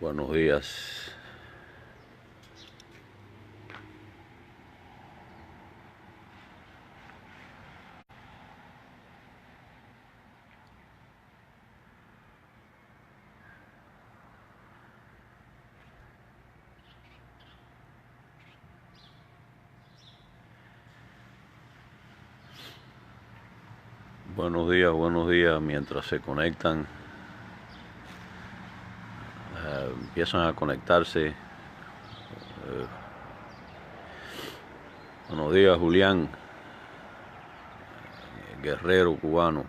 Buenos días. Buenos días. Mientras se conectan, empiezan a conectarse. Buenos días, Julián, guerrero cubano.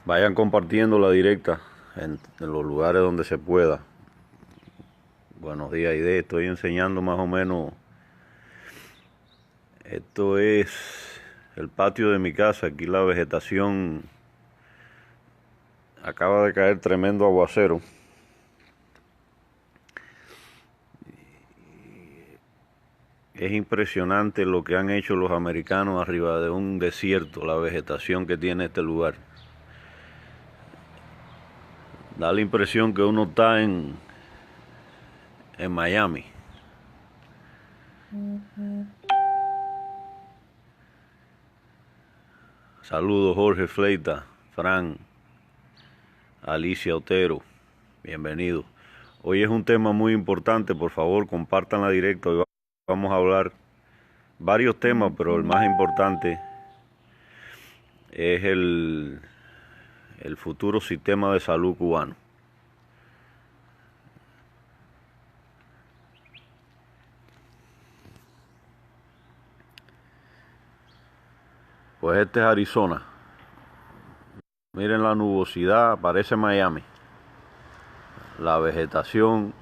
Vayan compartiendo la directa en los lugares donde se pueda. Buenos días, Aide. Estoy enseñando más o menos. Esto es el patio de mi casa. Aquí la vegetación, acaba de caer tremendo aguacero. Es impresionante lo que han hecho los americanos arriba de un desierto, la vegetación que tiene este lugar. Da la impresión que uno está en Miami. Saludos, Jorge Fleita, Fran, Alicia Otero, bienvenido. Hoy es un tema muy importante, por favor compartan la directa. Hoy vamos a hablar varios temas, pero el más importante es el futuro sistema de salud cubano. Pues este es Arizona. Miren la nubosidad, parece Miami. La vegetación.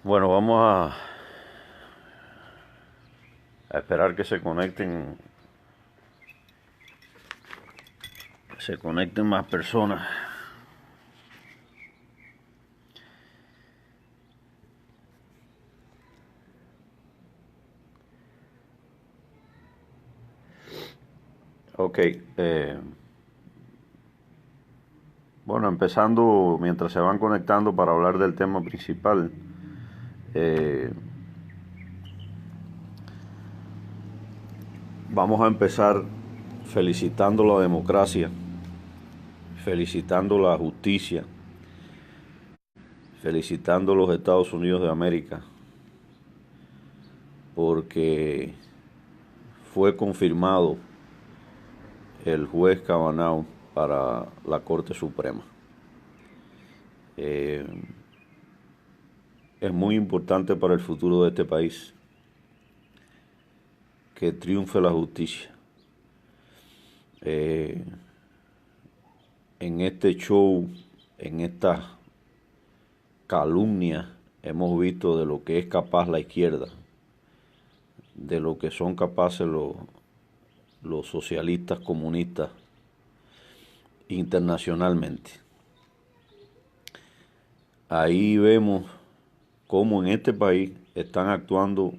Bueno, vamos a esperar que se conecten más personas. Ok, bueno, empezando mientras se van conectando para hablar del tema principal. Vamos a empezar felicitando la democracia, felicitando la justicia, felicitando a los Estados Unidos de América, porque fue confirmado el juez Kavanaugh para la Corte Suprema. Es muy importante para el futuro de este país que triunfe la justicia. En este show, en estas calumnias, hemos visto de lo que es capaz la izquierda, de lo que son capaces los socialistas comunistas internacionalmente. Ahí vemos cómo en este país están actuando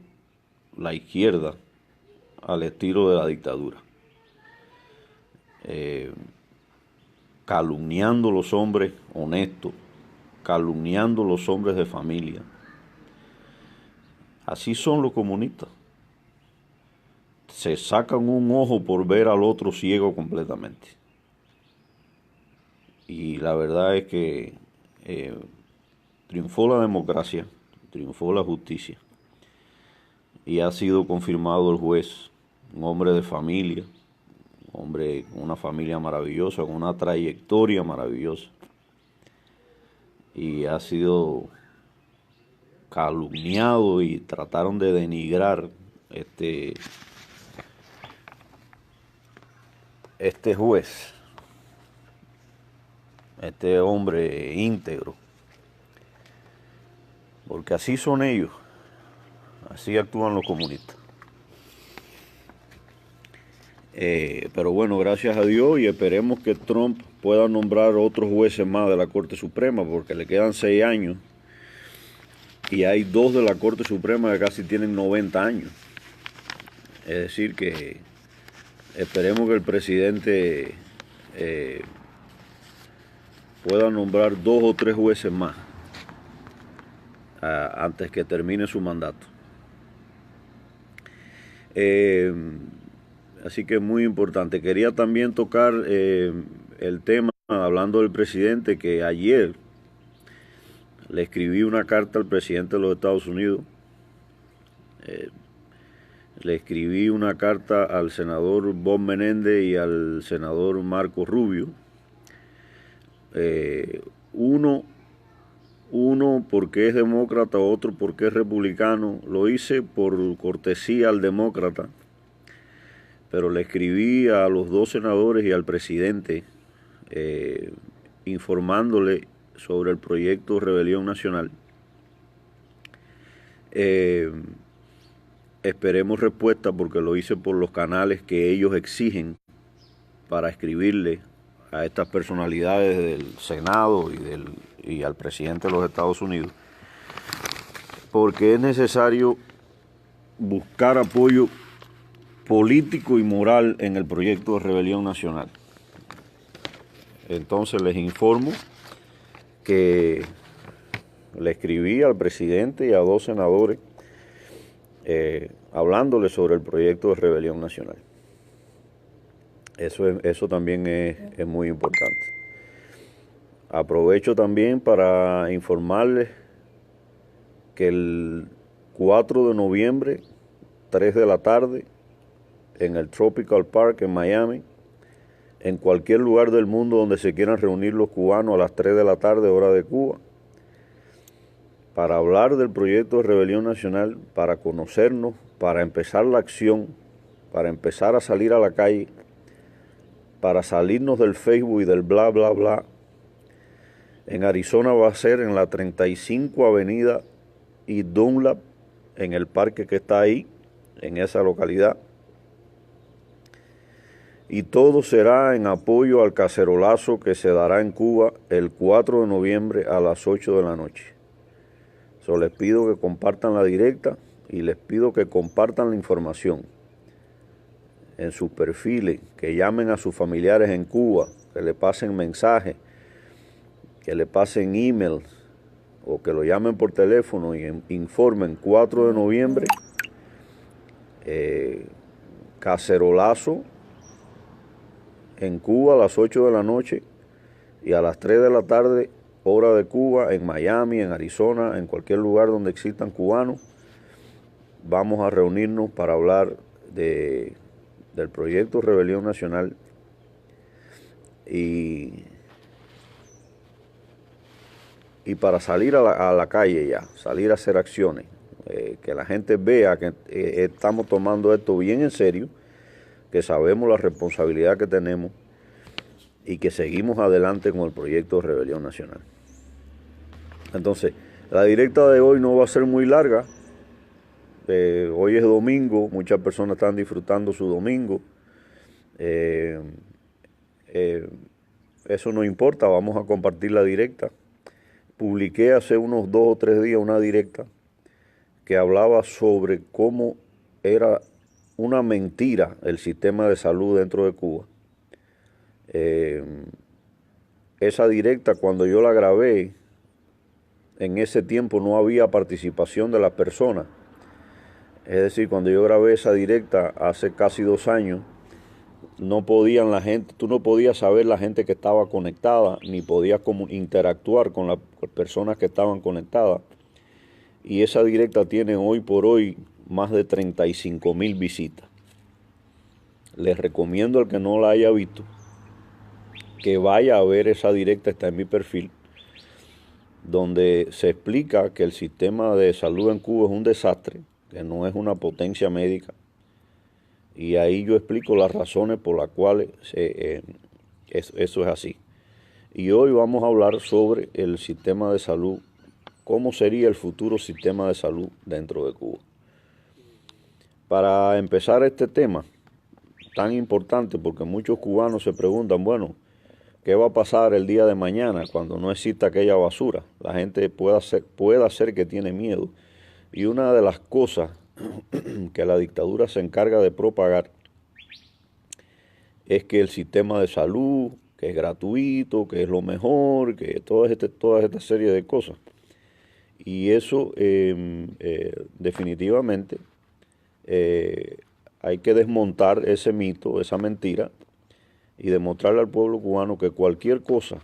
la izquierda al estilo de la dictadura, calumniando a los hombres honestos, calumniando a los hombres de familia. Así son los comunistas. Se sacan un ojo por ver al otro ciego completamente. Y la verdad es que triunfó la democracia, triunfó la justicia. Y ha sido confirmado el juez, un hombre de familia, un hombre con una familia maravillosa, con una trayectoria maravillosa. Y ha sido calumniado y trataron de denigrar este juez, este hombre íntegro, porque así son ellos, así actúan los comunistas. Pero bueno, gracias a Dios, y esperemos que Trump pueda nombrar otros jueces más de la Corte Suprema, porque le quedan 6 años y hay dos de la Corte Suprema que casi tienen 90 años. Es decir que esperemos que el presidente pueda nombrar 2 o 3 jueces más antes que termine su mandato. Así que es muy importante. Quería también tocar el tema, hablando del presidente, que ayer le escribí una carta al presidente de los Estados Unidos. Le escribí una carta al senador Bob Menéndez y al senador Marco Rubio. Uno porque es demócrata, otro porque es republicano. Lo hice por cortesía al demócrata, pero le escribí a los dos senadores y al presidente informándole sobre el proyecto Rebelión Nacional. Esperemos respuesta porque lo hice por los canales que ellos exigen para escribirle a estas personalidades del Senado y al presidente de los Estados Unidos, porque es necesario buscar apoyo político y moral en el proyecto de Rebelión Nacional. Entonces les informo que le escribí al presidente y a dos senadores hablándoles sobre el proyecto de Rebelión Nacional. Eso también es muy importante. Aprovecho también para informarles que el 4 de noviembre, 3 de la tarde, en el Tropical Park en Miami, en cualquier lugar del mundo donde se quieran reunir los cubanos a las 3 de la tarde, hora de Cuba, para hablar del proyecto de Rebelión Nacional, para conocernos, para empezar la acción, para empezar a salir a la calle, para salirnos del Facebook y del bla, bla, bla. En Arizona va a ser en la 35 Avenida y Dunlap, en el parque que está ahí, en esa localidad. Y todo será en apoyo al cacerolazo que se dará en Cuba el 4 de noviembre a las 8 de la noche. Les pido que compartan la directa y les pido que compartan la información en sus perfiles, que llamen a sus familiares en Cuba, que le pasen mensajes, que le pasen emails o que lo llamen por teléfono y informen 4 de noviembre, cacerolazo en Cuba a las 8 de la noche y a las 3 de la tarde, hora de Cuba, en Miami, en Arizona, en cualquier lugar donde existan cubanos. Vamos a reunirnos para hablar del proyecto Rebelión Nacional y para salir a la calle ya, salir a hacer acciones, que la gente vea que estamos tomando esto bien en serio, que sabemos la responsabilidad que tenemos y que seguimos adelante con el proyecto de Rebelión Nacional. Entonces, la directa de hoy no va a ser muy larga. Hoy es domingo, muchas personas están disfrutando su domingo. Eso no importa, vamos a compartir la directa. Publiqué hace unos 2 o 3 días una directa que hablaba sobre cómo era una mentira el sistema de salud dentro de Cuba. Esa directa, cuando yo la grabé, en ese tiempo no había participación de las personas. Es decir, cuando yo grabé esa directa hace casi 2 años, no podían la gente, tú no podías saber la gente que estaba conectada, ni podías interactuar con las personas que estaban conectadas. Y esa directa tiene hoy por hoy más de 35,000 visitas. Les recomiendo al que no la haya visto que vaya a ver esa directa, está en mi perfil, donde se explica que el sistema de salud en Cuba es un desastre, que no es una potencia médica. Y ahí yo explico las razones por las cuales eso es así. Y hoy vamos a hablar sobre el sistema de salud, cómo sería el futuro sistema de salud dentro de Cuba. Para empezar este tema tan importante, porque muchos cubanos se preguntan, bueno, ¿Qué va a pasar el día de mañana cuando no exista aquella basura? La gente puede hacer que tiene miedo. Y una de las cosas que la dictadura se encarga de propagar es que el sistema de salud, que es gratuito, que es lo mejor, que toda esta serie de cosas. Y eso definitivamente hay que desmontar ese mito, esa mentira, y demostrarle al pueblo cubano que cualquier cosa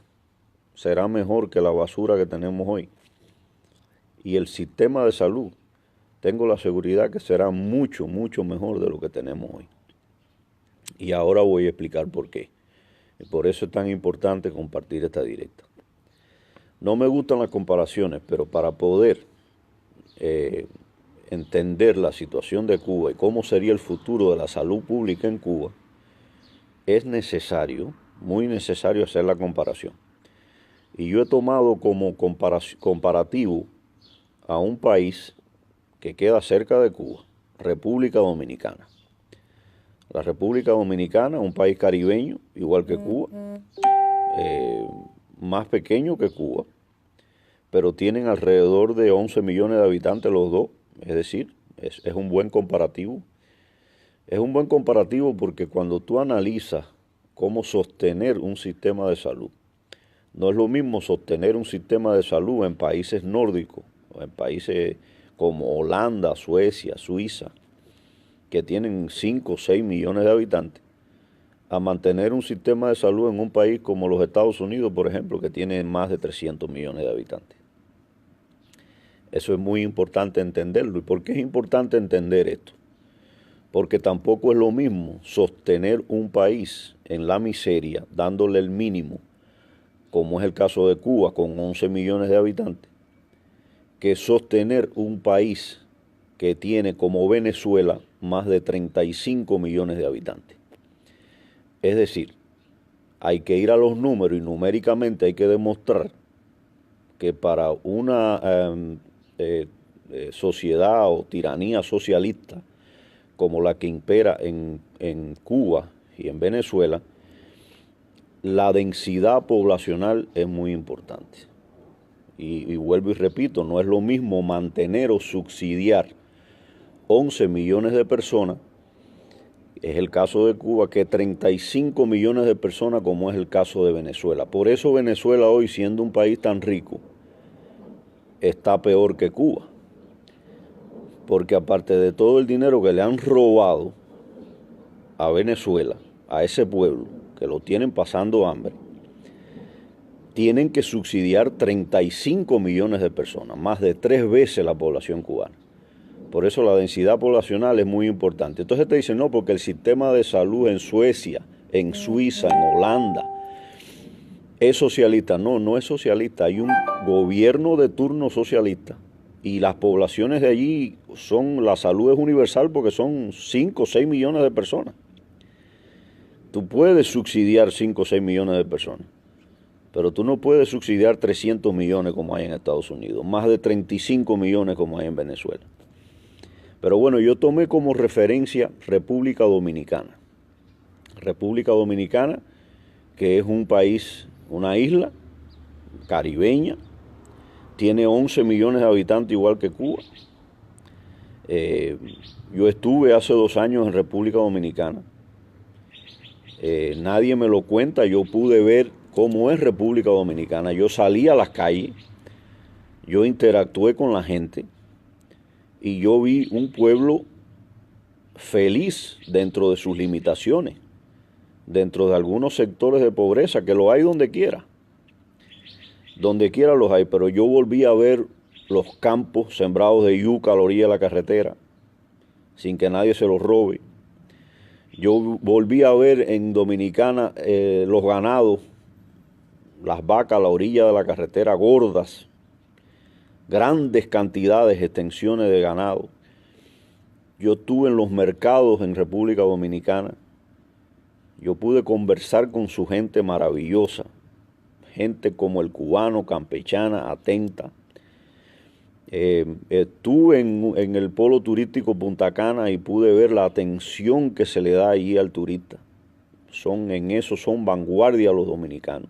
será mejor que la basura que tenemos hoy. Y el sistema de salud, tengo la seguridad que será mucho, mucho mejor de lo que tenemos hoy. Y ahora voy a explicar por qué. Y por eso es tan importante compartir esta directa. No me gustan las comparaciones, pero para poder entender la situación de Cuba y cómo sería el futuro de la salud pública en Cuba, es necesario, muy necesario hacer la comparación. Y yo he tomado como comparativo a un país que queda cerca de Cuba, República Dominicana. La República Dominicana, un país caribeño, igual que Cuba, más pequeño que Cuba, pero tienen alrededor de 11 millones de habitantes los dos, es decir, es un buen comparativo. Es un buen comparativo porque cuando tú analizas cómo sostener un sistema de salud, no es lo mismo sostener un sistema de salud en países nórdicos, o en países como Holanda, Suecia, Suiza, que tienen 5 o 6 millones de habitantes, a mantener un sistema de salud en un país como los Estados Unidos, por ejemplo, que tiene más de 300 millones de habitantes. Eso es muy importante entenderlo. ¿Y por qué es importante entender esto? Porque tampoco es lo mismo sostener un país en la miseria, dándole el mínimo, como es el caso de Cuba, con 11 millones de habitantes, que sostener un país que tiene como Venezuela más de 35 millones de habitantes. Es decir, hay que ir a los números y numéricamente hay que demostrar que para una sociedad o tiranía socialista como la que impera en Cuba y en Venezuela, la densidad poblacional es muy importante. Y vuelvo y repito, no es lo mismo mantener o subsidiar 11 millones de personas, es el caso de Cuba, que 35 millones de personas como es el caso de Venezuela. Por eso Venezuela hoy, siendo un país tan rico, está peor que Cuba. Porque aparte de todo el dinero que le han robado a Venezuela, a ese pueblo, que lo tienen pasando hambre, tienen que subsidiar 35 millones de personas, más de 3 veces la población cubana. Por eso la densidad poblacional es muy importante. Entonces te dicen, no, porque el sistema de salud en Suecia, en Suiza, en Holanda, es socialista. No, no es socialista. Hay un gobierno de turno socialista. Y las poblaciones de allí la salud es universal porque son 5 o 6 millones de personas. Tú puedes subsidiar 5 o 6 millones de personas, pero tú no puedes subsidiar 300 millones como hay en Estados Unidos, más de 35 millones como hay en Venezuela. Pero bueno, yo tomé como referencia República Dominicana. República Dominicana, que es un país, una isla caribeña, tiene 11 millones de habitantes igual que Cuba. Yo estuve hace 2 años en República Dominicana. Nadie me lo cuenta, yo pude ver cómo es República Dominicana. Yo salí a las calles, yo interactué con la gente y yo vi un pueblo feliz dentro de sus limitaciones, dentro de algunos sectores de pobreza, que lo hay donde quiera los hay, pero yo volví a ver los campos sembrados de yuca a la orilla de la carretera, sin que nadie se los robe. Yo volví a ver en Dominicana los ganados, las vacas a la orilla de la carretera gordas, grandes cantidades, extensiones de ganado. Yo estuve en los mercados en República Dominicana. Yo pude conversar con su gente maravillosa, gente como el cubano, campechana, atenta. Estuve en el polo turístico Punta Cana y pude ver la atención que se le da allí al turista. En eso son vanguardia los dominicanos.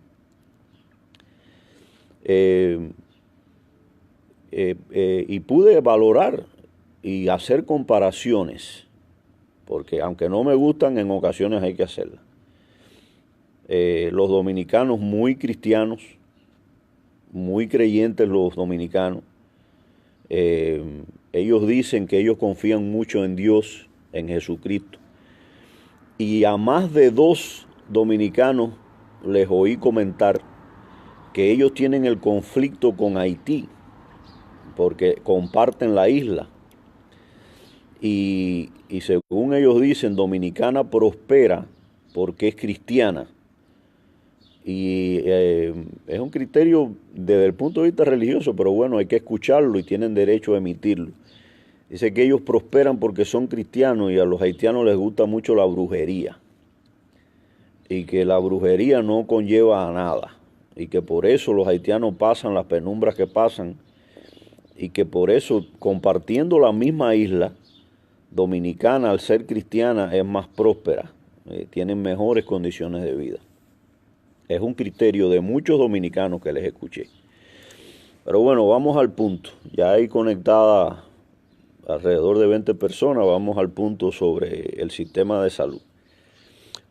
Y pude valorar y hacer comparaciones, porque aunque no me gustan, en ocasiones hay que hacerlas. Los dominicanos muy cristianos, muy creyentes los dominicanos, ellos dicen que ellos confían mucho en Dios, en Jesucristo. Y a más de 2 dominicanos les oí comentar que ellos tienen el conflicto con Haití, porque comparten la isla. Y según ellos dicen, Dominicana prospera porque es cristiana. Y es un criterio desde el punto de vista religioso, pero bueno, hay que escucharlo y tienen derecho a emitirlo. Dice que ellos prosperan porque son cristianos y a los haitianos les gusta mucho la brujería. Y que la brujería no conlleva a nada. Y que por eso los haitianos pasan las penumbras que pasan. Y que por eso, compartiendo la misma isla, Dominicana, al ser cristiana, es más próspera. Tienen mejores condiciones de vida. Es un criterio de muchos dominicanos que les escuché. Pero bueno, vamos al punto. Ya hay conectada alrededor de 20 personas. Vamos al punto sobre el sistema de salud.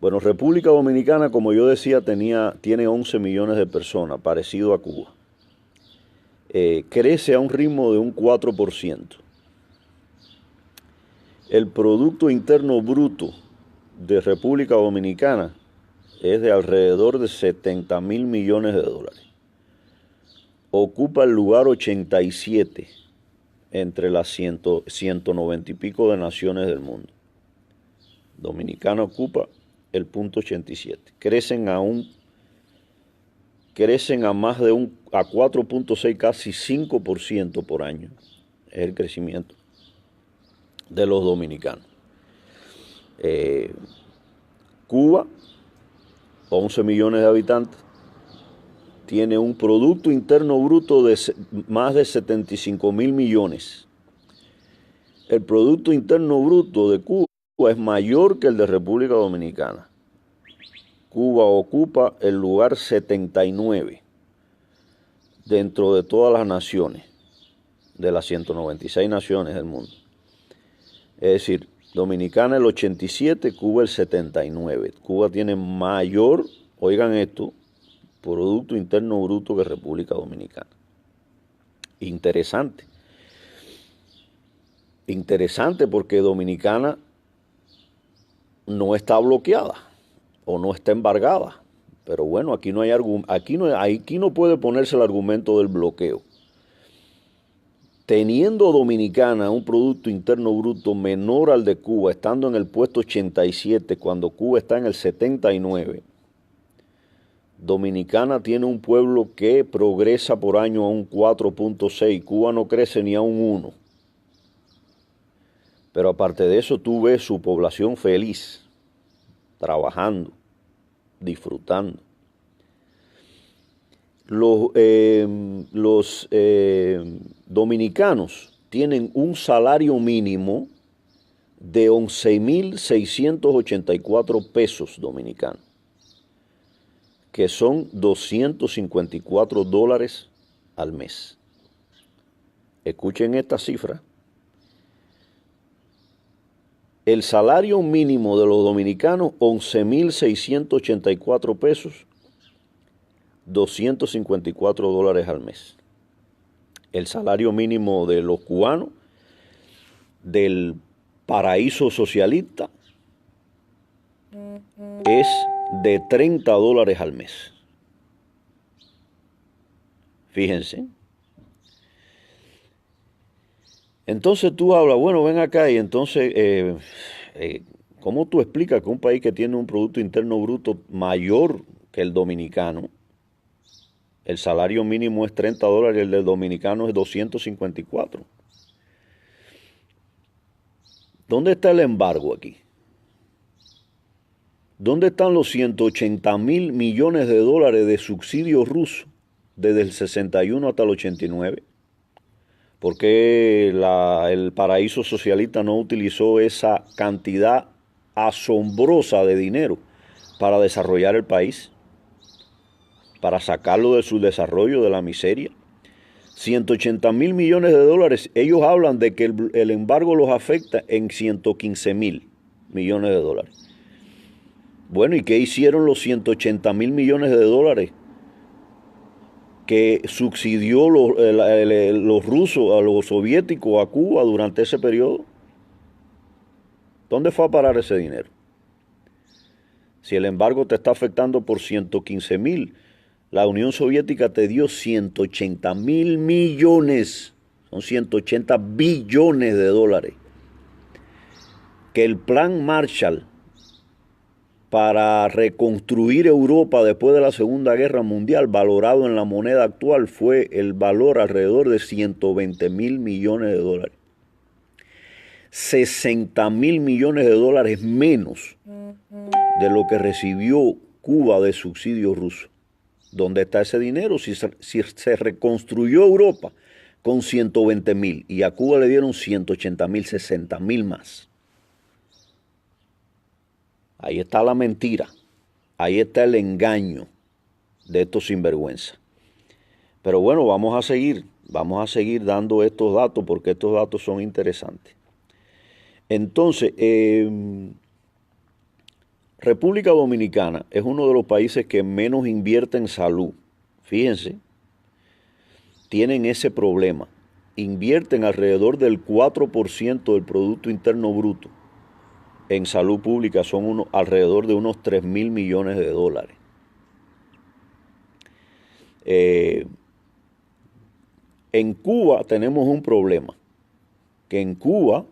Bueno, República Dominicana, como yo decía, tiene 11 millones de personas, parecido a Cuba. Crece a un ritmo de un 4%. El Producto Interno Bruto de República Dominicana es de alrededor de 70.000 millones de dólares. Ocupa el lugar 87 entre las 190 y pico de naciones del mundo. Dominicana ocupa el punto 87. Crecen a más de a 4.6, casi 5% por año. Es el crecimiento de los dominicanos. Cuba, 11 millones de habitantes, tiene un Producto Interno Bruto de más de 75.000 millones. El Producto Interno Bruto de Cuba es mayor que el de República Dominicana. Cuba ocupa el lugar 79 dentro de todas las naciones, de las 196 naciones del mundo. Es decir, Dominicana el 87, Cuba el 79. Cuba tiene mayor, oigan esto, Producto Interno Bruto que República Dominicana. Interesante. Interesante porque Dominicana no está bloqueada o no está embargada. Pero bueno, aquí no puede ponerse el argumento del bloqueo. Teniendo Dominicana un Producto Interno Bruto menor al de Cuba, estando en el puesto 87 cuando Cuba está en el 79, Dominicana tiene un pueblo que progresa por año a un 4.6, Cuba no crece ni a un 1. Pero aparte de eso, tú ves su población feliz, trabajando, disfrutando. Los dominicanos tienen un salario mínimo de 11.684 pesos dominicanos, que son 254 dólares al mes. Escuchen esta cifra. El salario mínimo de los dominicanos, 11.684 pesos, 254 dólares al mes. El salario mínimo de los cubanos, del paraíso socialista, es de 30 dólares al mes. Fíjense. Entonces tú hablas, bueno, ven acá y entonces, ¿cómo tú explicas que un país que tiene un Producto Interno Bruto mayor que el dominicano, el salario mínimo es 30 dólares y el del dominicano es 254? ¿Dónde está el embargo aquí? ¿Dónde están los 180.000 millones de dólares de subsidios rusos desde el 61 hasta el 89? ¿Por qué el paraíso socialista no utilizó esa cantidad asombrosa de dinero para desarrollar el país, para sacarlo de su desarrollo, de la miseria. 180.000 millones de dólares. Ellos hablan de que el embargo los afecta en 115.000 millones de dólares. Bueno, ¿y qué hicieron los 180.000 millones de dólares que subsidió los rusos, a los soviéticos, a Cuba durante ese periodo? ¿Dónde fue a parar ese dinero? Si el embargo te está afectando por 115.000, la Unión Soviética te dio 180.000 millones, son 180 billones de dólares. Que el plan Marshall para reconstruir Europa después de la Segunda Guerra Mundial, valorado en la moneda actual, fue el valor alrededor de 120.000 millones de dólares. 60.000 millones de dólares menos de lo que recibió Cuba de subsidio ruso. ¿Dónde está ese dinero? Si se reconstruyó Europa con 120.000 y a Cuba le dieron 180.000, 60.000 más. Ahí está la mentira, ahí está el engaño de estos sinvergüenzas. Pero bueno, vamos a seguir dando estos datos porque estos datos son interesantes. Entonces, República Dominicana es uno de los países que menos invierte en salud. Fíjense, tienen ese problema. Invierten alrededor del 4% del Producto Interno Bruto en salud pública, son alrededor de unos 3.000 millones de dólares. En Cuba tenemos un problema, que en Cuba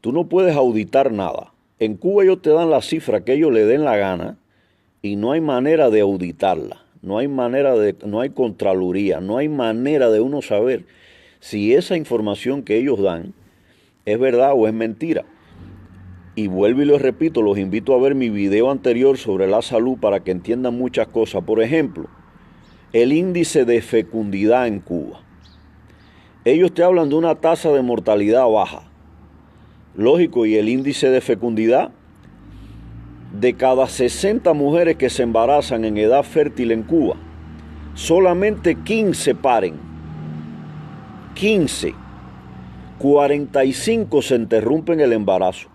tú no puedes auditar nada. En Cuba ellos te dan la cifra que ellos le den la gana y no hay manera de auditarla, no hay contraloría, no hay manera de uno saber si esa información que ellos dan es verdad o es mentira. Y vuelvo y les repito, los invito a ver mi video anterior sobre la salud para que entiendan muchas cosas. Por ejemplo, el índice de fecundidad en Cuba. Ellos te hablan de una tasa de mortalidad baja. Lógico, y el índice de fecundidad, de cada 60 mujeres que se embarazan en edad fértil en Cuba, solamente 15 paren. 15. 45 se interrumpen el embarazo.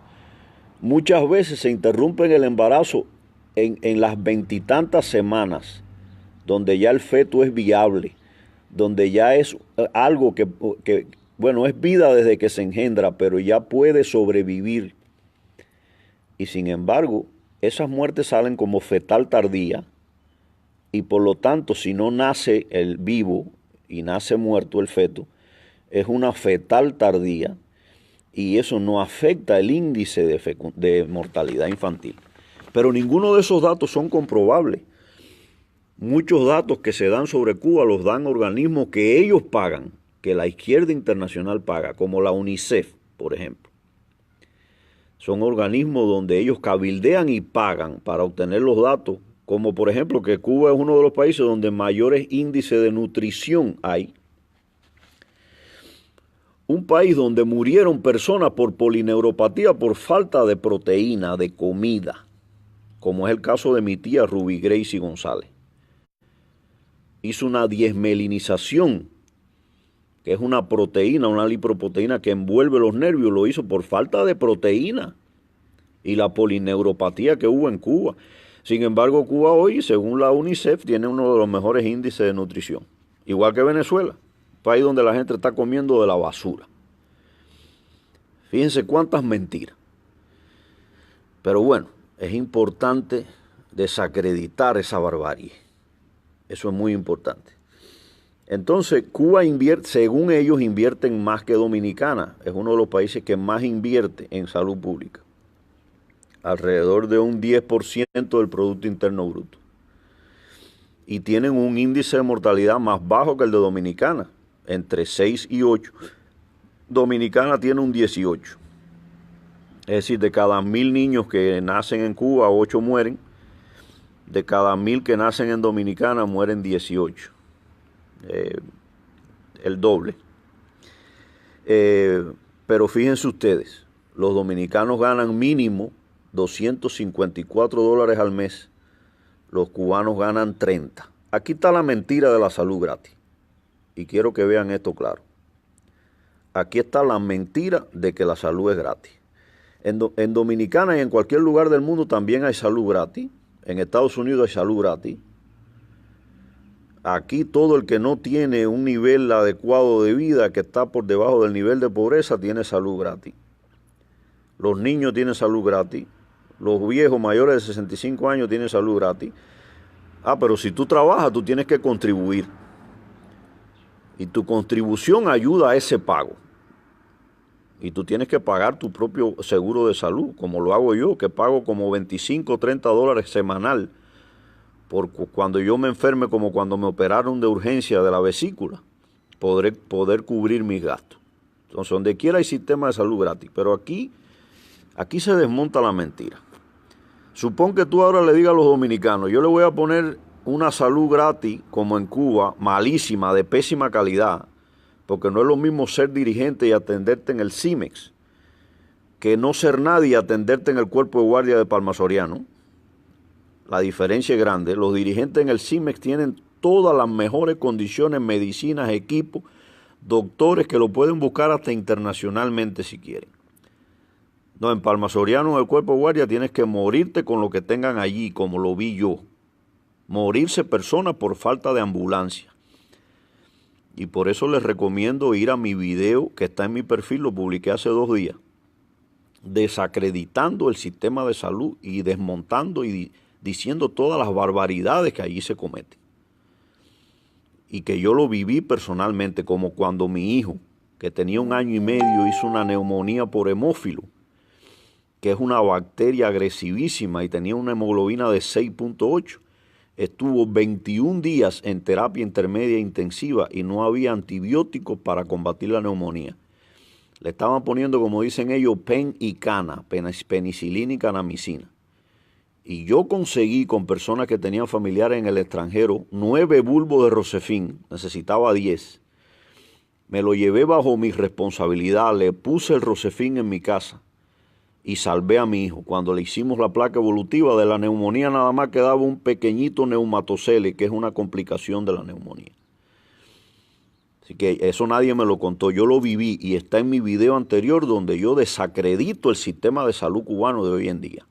Muchas veces se interrumpe el embarazo en las 20 y tantas semanas, donde ya el feto es viable, donde ya es algo que, bueno, es vida desde que se engendra, pero ya puede sobrevivir. Y sin embargo, esas muertes salen como fetal tardía, y por lo tanto, si no nace el vivo y nace muerto el feto, es una fetal tardía, y eso no afecta el índice de mortalidad infantil. Pero ninguno de esos datos son comprobables. Muchos datos que se dan sobre Cuba los dan organismos que ellos pagan, que la izquierda internacional paga, como la UNICEF, por ejemplo. Son organismos donde ellos cabildean y pagan para obtener los datos, como por ejemplo que Cuba es uno de los países donde mayores índices de nutrición hay. Un país donde murieron personas por polineuropatía por falta de proteína, de comida, como es el caso de mi tía Ruby Gracie González. Hizo una diesmelinización, que es una proteína, una lipoproteína que envuelve los nervios, lo hizo por falta de proteína y la polineuropatía que hubo en Cuba. Sin embargo, Cuba hoy, según la UNICEF, tiene uno de los mejores índices de nutrición, igual que Venezuela, país donde la gente está comiendo de la basura. Fíjense cuántas mentiras. Pero bueno, es importante desacreditar esa barbarie. Eso es muy importante. Entonces, Cuba invierte, según ellos, invierten más que Dominicana. Es uno de los países que más invierte en salud pública. Alrededor de un 10% del Producto Interno Bruto. Y tienen un índice de mortalidad más bajo que el de Dominicana, entre 6 y 8. Dominicana tiene un 18. Es decir, de cada 1.000 niños que nacen en Cuba, 8 mueren. De cada 1.000 que nacen en Dominicana, mueren 18. El doble. Pero fíjense ustedes, los dominicanos ganan mínimo $254 al mes, los cubanos ganan 30. Aquí está la mentira de la salud gratis. Y quiero que vean esto claro. Aquí está la mentira de que la salud es gratis. En Dominicana y en cualquier lugar del mundo también hay salud gratis. En Estados Unidos hay salud gratis. Aquí todo el que no tiene un nivel adecuado de vida, que está por debajo del nivel de pobreza, tiene salud gratis. Los niños tienen salud gratis. Los viejos mayores de 65 años tienen salud gratis. Pero si tú trabajas, tú tienes que contribuir. Y tu contribución ayuda a ese pago. Y tú tienes que pagar tu propio seguro de salud, como lo hago yo, que pago como 25 o 30 dólares semanal por cuando yo me enferme, como cuando me operaron de urgencia de la vesícula, poder cubrir mis gastos. Entonces, donde quiera hay sistema de salud gratis, pero aquí se desmonta la mentira. Supón que tú ahora le digas a los dominicanos, yo le voy a poner una salud gratis, como en Cuba, malísima, de pésima calidad, porque no es lo mismo ser dirigente y atenderte en el CIMEX, que no ser nadie y atenderte en el cuerpo de guardia de Palma Soriano. La diferencia es grande. Los dirigentes en el CIMEX tienen todas las mejores condiciones, medicinas, equipos, doctores que lo pueden buscar hasta internacionalmente si quieren. No, en Palma Soriano, en el cuerpo de guardia, tienes que morirte con lo que tengan allí, como lo vi yo. Morirse personas por falta de ambulancia. Y por eso les recomiendo ir a mi video que está en mi perfil, lo publiqué hace 2 días, desacreditando el sistema de salud y desmontando y diciendo todas las barbaridades que allí se cometen. Y que yo lo viví personalmente, como cuando mi hijo, que tenía 1 año y medio, hizo una neumonía por hemófilo, que es una bacteria agresivísima, y tenía una hemoglobina de 6.8. Estuvo 21 días en terapia intermedia intensiva y no había antibióticos para combatir la neumonía. Le estaban poniendo, como dicen ellos, pen y cana, penicilina y canamicina. Y yo conseguí con personas que tenían familiares en el extranjero 9 bulbos de Rosefin, necesitaba 10. Me lo llevé bajo mi responsabilidad, le puse el Rosefin en mi casa y salvé a mi hijo. Cuando le hicimos la placa evolutiva de la neumonía, nada más quedaba un pequeñito neumatocele, que es una complicación de la neumonía. Así que eso nadie me lo contó, yo lo viví y está en mi video anterior donde yo desacredito el sistema de salud cubano de hoy en día.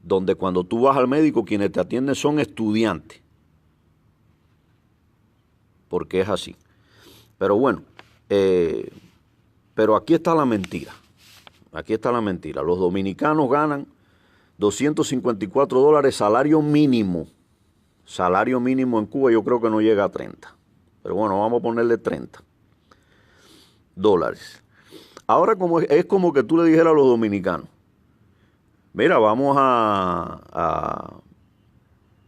Donde cuando tú vas al médico, quienes te atienden son estudiantes. Porque es así. Pero bueno, pero aquí está la mentira. Aquí está la mentira. Los dominicanos ganan $254 salario mínimo. Salario mínimo en Cuba yo creo que no llega a 30. Pero bueno, vamos a ponerle 30 dólares. Ahora es como que tú le dijeras a los dominicanos, mira,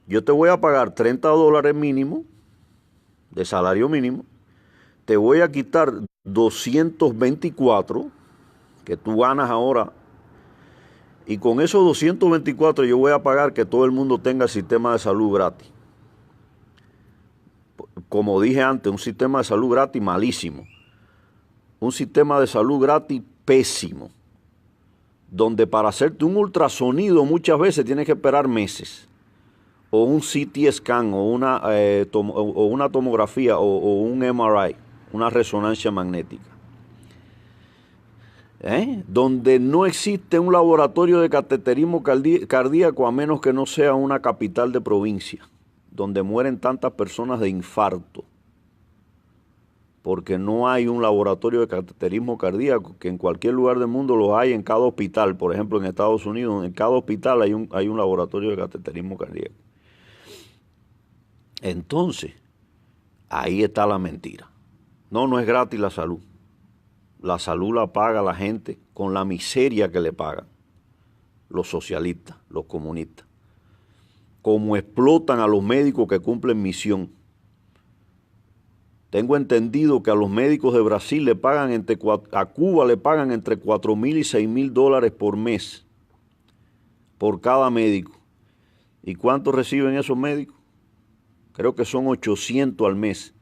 yo te voy a pagar 30 dólares mínimo, de salario mínimo, te voy a quitar 224 que tú ganas ahora, y con esos 224 yo voy a pagar que todo el mundo tenga el sistema de salud gratis. Como dije antes, un sistema de salud gratis malísimo, un sistema de salud gratis pésimo, donde para hacerte un ultrasonido muchas veces tienes que esperar meses, o un CT scan, o una tomografía, o un MRI, una resonancia magnética. Donde no existe un laboratorio de cateterismo cardíaco, a menos que no sea una capital de provincia, donde mueren tantas personas de infarto, porque no hay un laboratorio de cateterismo cardíaco, que en cualquier lugar del mundo lo hay en cada hospital. Por ejemplo, en Estados Unidos, en cada hospital hay un laboratorio de cateterismo cardíaco. Entonces, ahí está la mentira. No es gratis la salud. La salud la paga la gente con la miseria que le pagan los socialistas, los comunistas. Como explotan a los médicos que cumplen misión. Tengo entendido que a los médicos de Brasil a Cuba le pagan entre $4,000 y $6,000 por mes, por cada médico. ¿Y cuánto reciben esos médicos? Creo que son 800 al mes,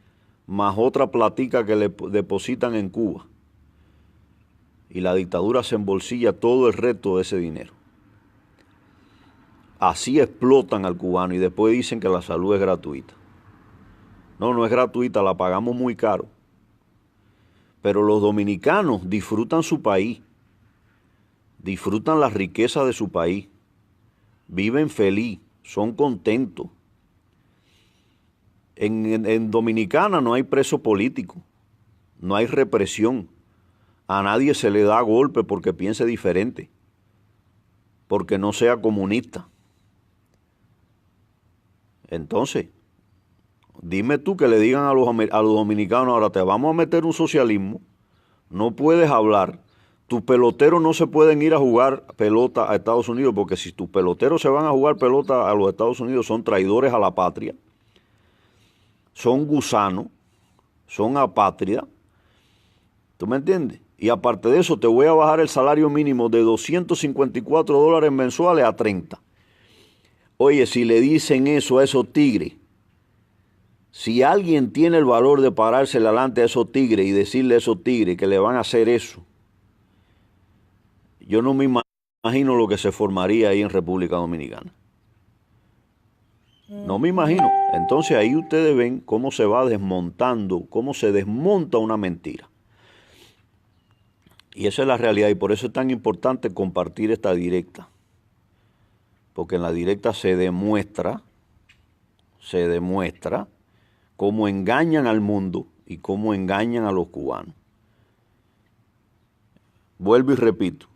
más otra platica que le depositan en Cuba. y la dictadura se embolsilla todo el resto de ese dinero. Así explotan al cubano y después dicen que la salud es gratuita. No, no es gratuita, la pagamos muy caro. Pero los dominicanos disfrutan su país, disfrutan la riqueza de su país, viven feliz, son contentos. En Dominicana no hay preso político, no hay represión. A nadie se le da golpe porque piense diferente, porque no sea comunista. Entonces, dime tú que le digan a los dominicanos, ahora te vamos a meter un socialismo, no puedes hablar, tus peloteros no se pueden ir a jugar pelota a Estados Unidos, porque si tus peloteros se van a jugar pelota a los Estados Unidos son traidores a la patria, son gusanos, son apátridas, ¿tú me entiendes? Y aparte de eso te voy a bajar el salario mínimo de $254 mensuales a 30. Oye, si le dicen eso a esos tigres, si alguien tiene el valor de pararse delante a esos tigres y decirle a esos tigres que le van a hacer eso, yo no me imagino lo que se formaría ahí en República Dominicana. No me imagino. Entonces ahí ustedes ven cómo se va desmontando, cómo se desmonta una mentira. Y esa es la realidad y por eso es tan importante compartir esta directa. Porque en la directa se demuestra cómo engañan al mundo y cómo engañan a los cubanos. Vuelvo y repito,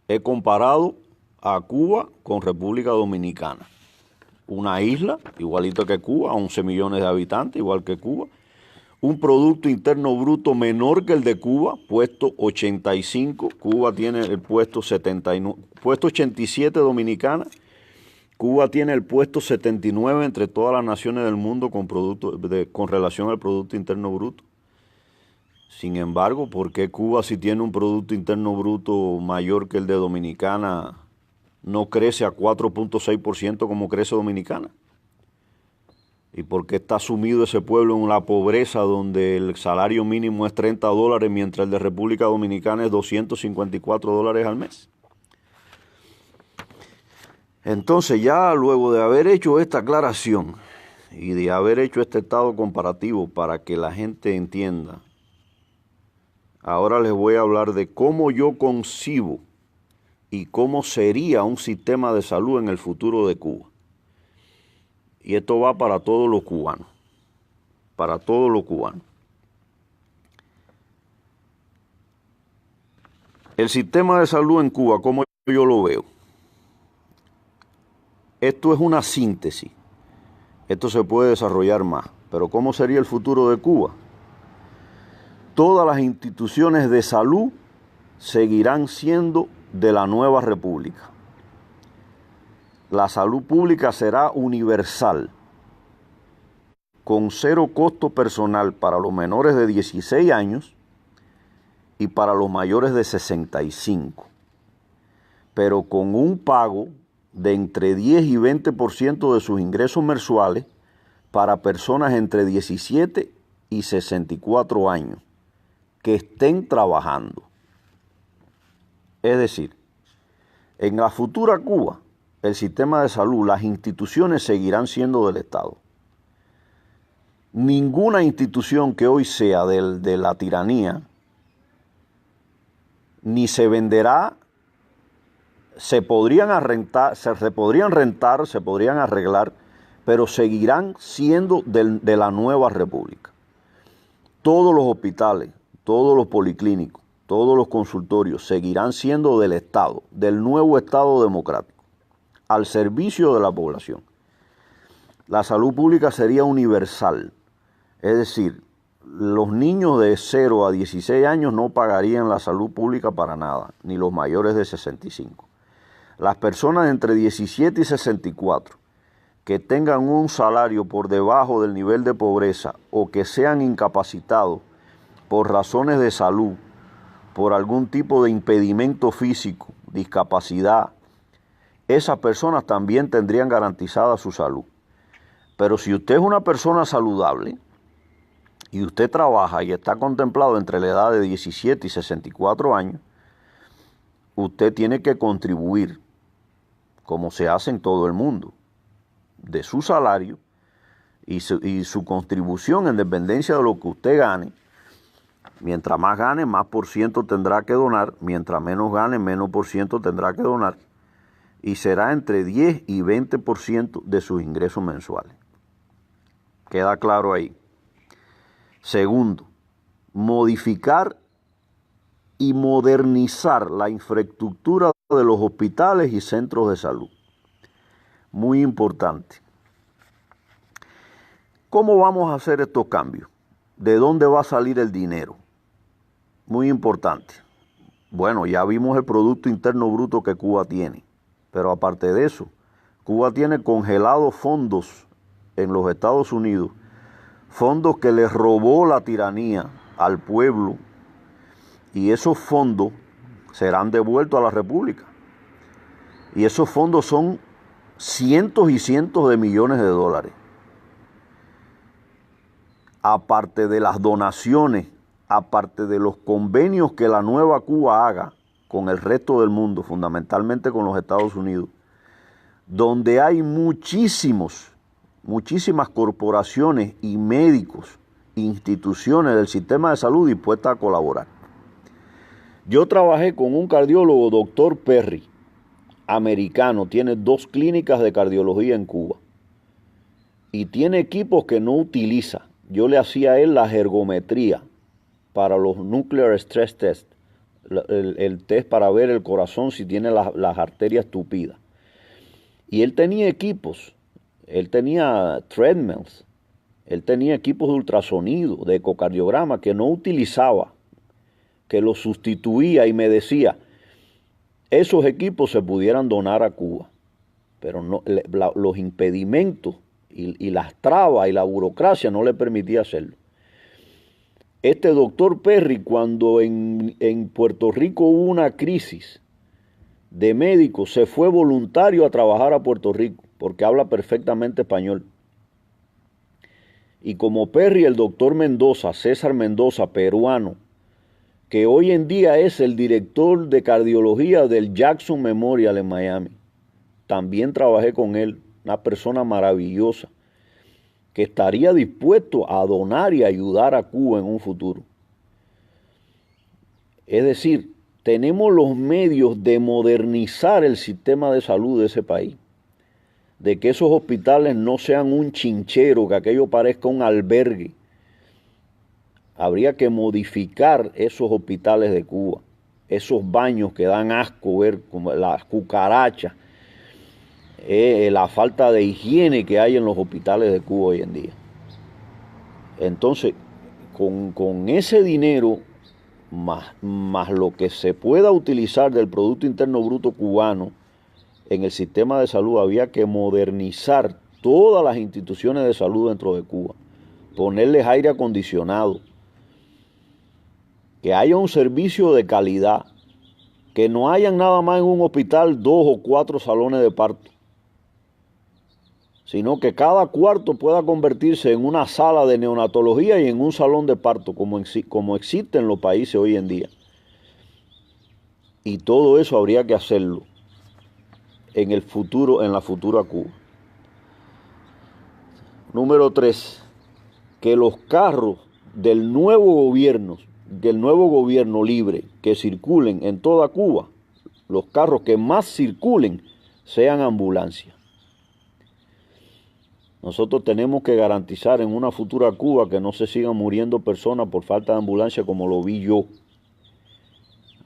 he comparado a Cuba con República Dominicana. Una isla, igualito que Cuba, 11 millones de habitantes, igual que Cuba. Un Producto Interno Bruto menor que el de Cuba, puesto 85. Cuba tiene el puesto 79, puesto 87 Dominicana. Cuba tiene el puesto 79 entre todas las naciones del mundo con relación al Producto Interno Bruto. Sin embargo, ¿por qué Cuba, si tiene un Producto Interno Bruto mayor que el de Dominicana, no crece a 4.6% como crece Dominicana? ¿Y por qué está sumido ese pueblo en la pobreza donde el salario mínimo es $30 mientras el de República Dominicana es $254 al mes? Entonces ya luego de haber hecho esta aclaración y de haber hecho este estado comparativo para que la gente entienda, ahora les voy a hablar de cómo yo concibo y cómo sería un sistema de salud en el futuro de Cuba. Y esto va para todos los cubanos, para todos los cubanos. El sistema de salud en Cuba, ¿cómo yo lo veo? Esto es una síntesis. Esto se puede desarrollar más. Pero ¿cómo sería el futuro de Cuba? Todas las instituciones de salud seguirán siendo de la nueva república. La salud pública será universal, con 0 costo personal para los menores de 16 años y para los mayores de 65, pero con un pago de entre 10 y 20% de sus ingresos mensuales para personas entre 17 y 64 años que estén trabajando. Es decir, en la futura Cuba, el sistema de salud, las instituciones seguirán siendo del Estado. Ninguna institución que hoy sea de la tiranía ni se venderá, se podrían rentar, se podrían arreglar, pero seguirán siendo de la nueva república. Todos los hospitales, todos los policlínicos, todos los consultorios seguirán siendo del Estado, del nuevo Estado democrático, al servicio de la población. La salud pública sería universal, es decir, los niños de 0 a 16 años no pagarían la salud pública para nada, ni los mayores de 65. Las personas entre 17 y 64 que tengan un salario por debajo del nivel de pobreza o que sean incapacitados por razones de salud, por algún tipo de impedimento físico, discapacidad, esas personas también tendrían garantizada su salud. Pero si usted es una persona saludable y usted trabaja y está contemplado entre la edad de 17 y 64 años, usted tiene que contribuir, como se hace en todo el mundo, de su salario y su contribución en dependencia de lo que usted gane. Mientras más gane, más por ciento tendrá que donar. Mientras menos gane, menos por ciento tendrá que donar. Y será entre 10 y 20% de sus ingresos mensuales. Queda claro ahí. Segundo, modificar y modernizar la infraestructura de los hospitales y centros de salud. Muy importante. ¿Cómo vamos a hacer estos cambios? ¿De dónde va a salir el dinero? Muy importante. Bueno, ya vimos el Producto Interno Bruto que Cuba tiene, pero aparte de eso, Cuba tiene congelados fondos en los Estados Unidos, fondos que les robó la tiranía al pueblo, y esos fondos serán devueltos a la República. Y esos fondos son cientos y cientos de millones de dólares. Aparte de las donaciones, aparte de los convenios que la nueva Cuba haga con el resto del mundo, fundamentalmente con los Estados Unidos, donde hay muchísimas corporaciones y médicos, instituciones del sistema de salud dispuestas a colaborar. Yo trabajé con un cardiólogo, doctor Perry, americano, tiene 2 clínicas de cardiología en Cuba y tiene equipos que no utiliza. Yo le hacía a él la ergometría para los Nuclear Stress Test, el test para ver el corazón si tiene las arterias tupidas. Y él tenía equipos, él tenía treadmills, él tenía equipos de ultrasonido, de ecocardiograma que no utilizaba, que los sustituía, y me decía, esos equipos se pudieran donar a Cuba, pero no, los impedimentos y las trabas y la burocracia no le permitía hacerlo. Este doctor Perry, cuando en Puerto Rico hubo una crisis de médicos, se fue voluntario a trabajar a Puerto Rico, porque habla perfectamente español. Y como Perry, el doctor Mendoza, César Mendoza, peruano, que hoy en día es el director de cardiología del Jackson Memorial en Miami, también trabajé con él, una persona maravillosa, que estaría dispuesto a donar y ayudar a Cuba en un futuro. Es decir, tenemos los medios de modernizar el sistema de salud de ese país, de que esos hospitales no sean un chinchero, que aquello parezca un albergue. Habría que modificar esos hospitales de Cuba, esos baños que dan asco ver, como las cucarachas, la falta de higiene que hay en los hospitales de Cuba hoy en día. Entonces, con ese dinero, más lo que se pueda utilizar del Producto Interno Bruto cubano en el sistema de salud, había que modernizar todas las instituciones de salud dentro de Cuba, ponerles aire acondicionado, que haya un servicio de calidad, que no hayan nada más en un hospital 2 o 4 salones de parto, sino que cada cuarto pueda convertirse en una sala de neonatología y en un salón de parto, como existe en los países hoy en día. Y todo eso habría que hacerlo en el futuro, en la futura Cuba. Número 3, que los carros del nuevo gobierno libre que circulen en toda Cuba, los carros que más circulen sean ambulancias. Nosotros tenemos que garantizar en una futura Cuba que no se sigan muriendo personas por falta de ambulancia, como lo vi yo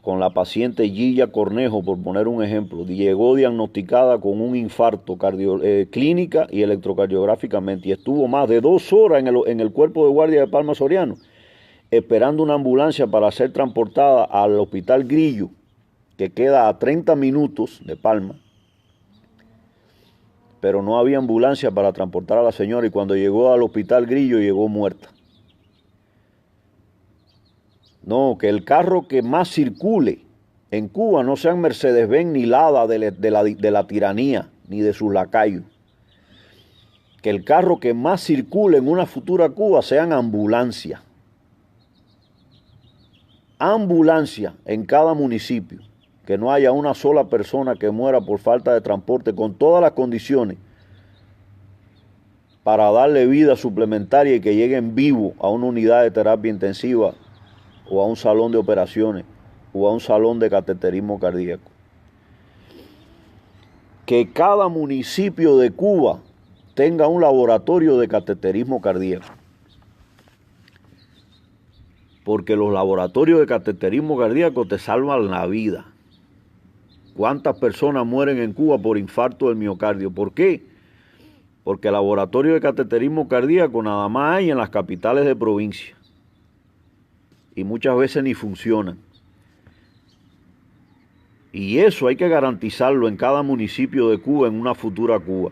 con la paciente Gilla Cornejo, por poner un ejemplo. Llegó diagnosticada con un infarto clínica y electrocardiográficamente, y estuvo más de 2 horas en el cuerpo de guardia de Palma Soriano esperando una ambulancia para ser transportada al Hospital Grillo, que queda a 30 minutos de Palma. Pero no había ambulancia para transportar a la señora, y cuando llegó al Hospital Grillo llegó muerta. No, que el carro que más circule en Cuba no sean Mercedes-Benz ni Lada de la tiranía, ni de sus lacayos. que el carro que más circule en una futura Cuba sean ambulancias. Ambulancia en cada municipio, que no haya una sola persona que muera por falta de transporte, con todas las condiciones para darle vida suplementaria y que lleguen vivos a una unidad de terapia intensiva o a un salón de operaciones o a un salón de cateterismo cardíaco. Que cada municipio de Cuba tenga un laboratorio de cateterismo cardíaco. Porque los laboratorios de cateterismo cardíaco te salvan la vida. ¿Cuántas personas mueren en Cuba por infarto del miocardio? ¿Por qué? Porque el laboratorio de cateterismo cardíaco nada más hay en las capitales de provincia. Y muchas veces ni funcionan. Y eso hay que garantizarlo en cada municipio de Cuba, en una futura Cuba.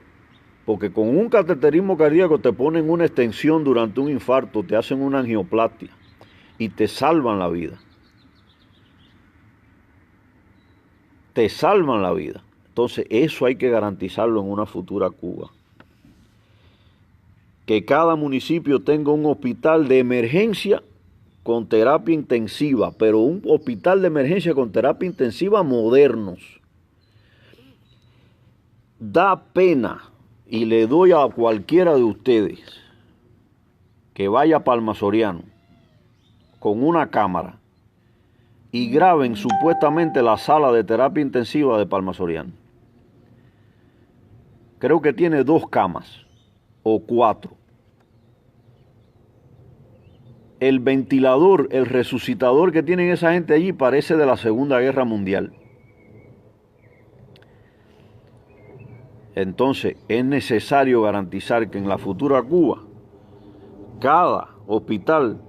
Porque con un cateterismo cardíaco te ponen una extensión durante un infarto, te hacen una angioplastia y te salvan la vida. Te salvan la vida. Entonces eso hay que garantizarlo en una futura Cuba. Que cada municipio tenga un hospital de emergencia con terapia intensiva, pero un hospital de emergencia con terapia intensiva modernos. Da pena, y le doy a cualquiera de ustedes que vaya a Palma Soriano con una cámara y graben supuestamente la sala de terapia intensiva de Palma Soriano. Creo que tiene 2 camas o 4. El ventilador, el resucitador que tienen esa gente allí parece de la Segunda Guerra Mundial. Entonces es necesario garantizar que en la futura Cuba cada hospital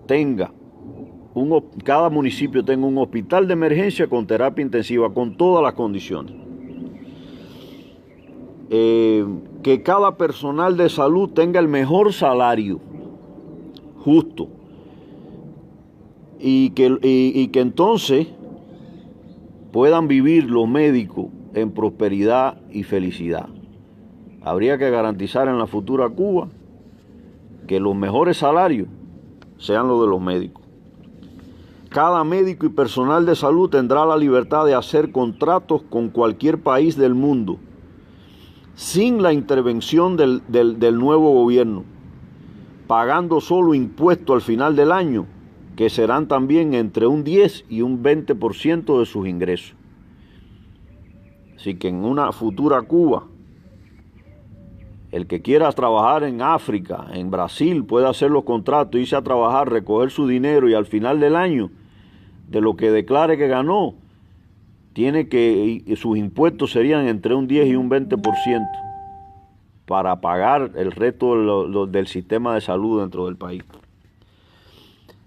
tenga, cada municipio tenga un hospital de emergencia con terapia intensiva, con todas las condiciones. Que cada personal de salud tenga el mejor salario, justo, y que entonces puedan vivir los médicos en prosperidad y felicidad. Habría que garantizar en la futura Cuba que los mejores salarios sean los de los médicos. Cada médico y personal de salud tendrá la libertad de hacer contratos con cualquier país del mundo sin la intervención del nuevo gobierno, pagando solo impuestos al final del año, que serán también entre un 10 y un 20% de sus ingresos. Así que en una futura Cuba, el que quiera trabajar en África, en Brasil, puede hacer los contratos, irse a trabajar, recoger su dinero y al final del año, de lo que declare que ganó, sus impuestos serían entre un 10 y un 20% para pagar el resto del sistema de salud dentro del país.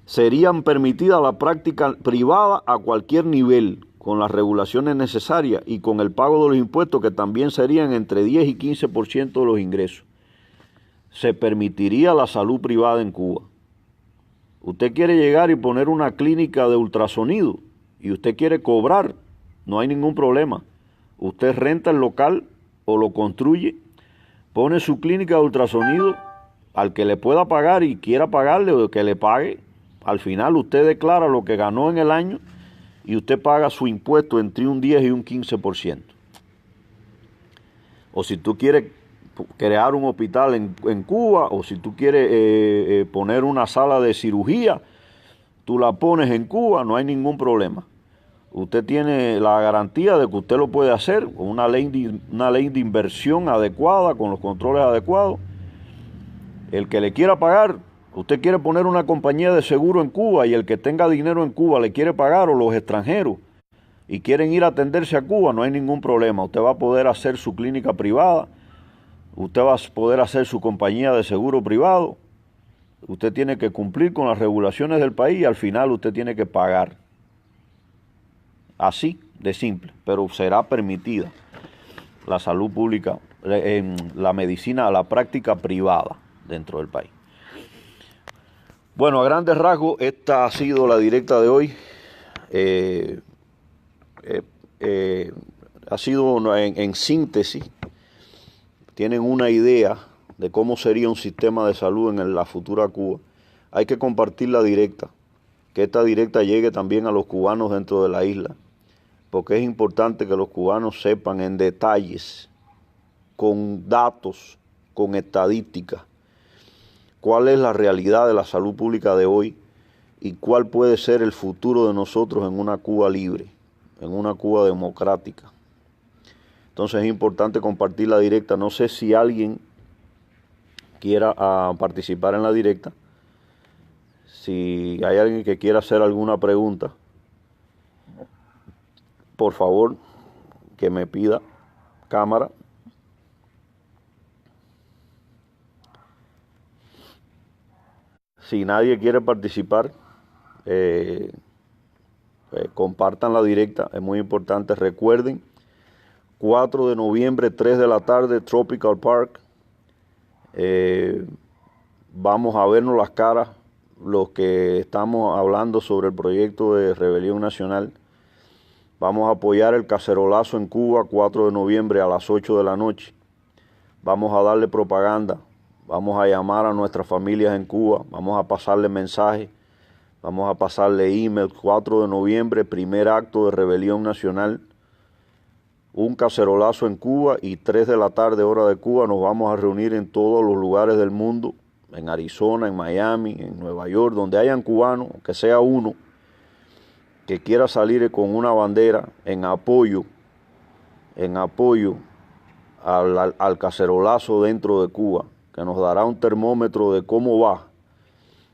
Serían permitidas la práctica privada a cualquier nivel, con las regulaciones necesarias y con el pago de los impuestos, que también serían entre 10 y 15% de los ingresos. Se permitiría la salud privada en Cuba. Usted quiere llegar y poner una clínica de ultrasonido y usted quiere cobrar, no hay ningún problema. Usted renta el local o lo construye, pone su clínica de ultrasonido, al que le pueda pagar y quiera pagarle o que le pague. Al final usted declara lo que ganó en el año y usted paga su impuesto entre un 10 y un 15%. O si tú quieres crear un hospital en Cuba, o si tú quieres poner una sala de cirugía, tú la pones en Cuba, no hay ningún problema. Usted tiene la garantía de que usted lo puede hacer con una ley de inversión adecuada, con los controles adecuados. El que le quiera pagar, usted quiere poner una compañía de seguro en Cuba y el que tenga dinero en Cuba le quiere pagar, o los extranjeros, y quieren ir a atenderse a Cuba, no hay ningún problema. Usted va a poder hacer su clínica privada, usted va a poder hacer su compañía de seguro privado. Usted tiene que cumplir con las regulaciones del país y al final usted tiene que pagar. Así de simple, pero será permitida la salud pública, la medicina, la práctica privada dentro del país. Bueno, a grandes rasgos, esta ha sido la directa de hoy. Ha sido en síntesis. tienen una idea de cómo sería un sistema de salud en la futura Cuba, hay que compartir la directa, que esta directa llegue también a los cubanos dentro de la isla, porque es importante que los cubanos sepan en detalles, con datos, con estadísticas, cuál es la realidad de la salud pública de hoy y cuál puede ser el futuro de nosotros en una Cuba libre, en una Cuba democrática. Entonces es importante compartir la directa. No sé si alguien quiera participar en la directa. Si hay alguien que quiera hacer alguna pregunta, por favor, que me pida cámara. Si nadie quiere participar, compartan la directa, es muy importante. Recuerden, 4 de noviembre, 3 de la tarde, Tropical Park. Vamos a vernos las caras, los que estamos hablando sobre el proyecto de Rebelión Nacional. Vamos a apoyar el cacerolazo en Cuba, 4 de noviembre a las 8 de la noche. Vamos a darle propaganda, vamos a llamar a nuestras familias en Cuba, vamos a pasarle mensajes, vamos a pasarle email. 4 de noviembre, primer acto de Rebelión Nacional, un cacerolazo en Cuba, y 3 de la tarde hora de Cuba nos vamos a reunir en todos los lugares del mundo, en Arizona, en Miami, en Nueva York, donde hayan cubanos, que sea uno, que quiera salir con una bandera en apoyo al cacerolazo dentro de Cuba, que nos dará un termómetro de cómo va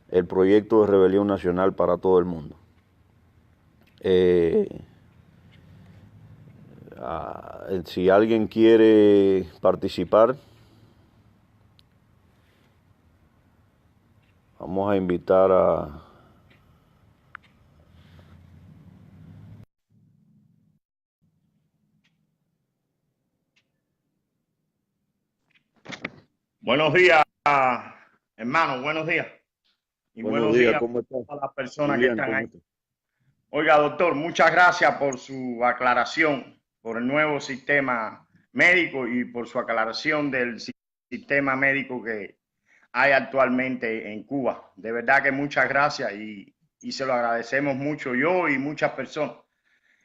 el proyecto de Rebelión Nacional para todo el mundo. Si alguien quiere participar, vamos a invitar a... Buenos días, hermano, buenos días. Y buenos días ¿cómo estás? a las personas que están ahí. Oiga, doctor, muchas gracias por su aclaración, por el nuevo sistema médico y por su aclaración del sistema médico que hay actualmente en Cuba. De verdad que muchas gracias y se lo agradecemos mucho yo y muchas personas.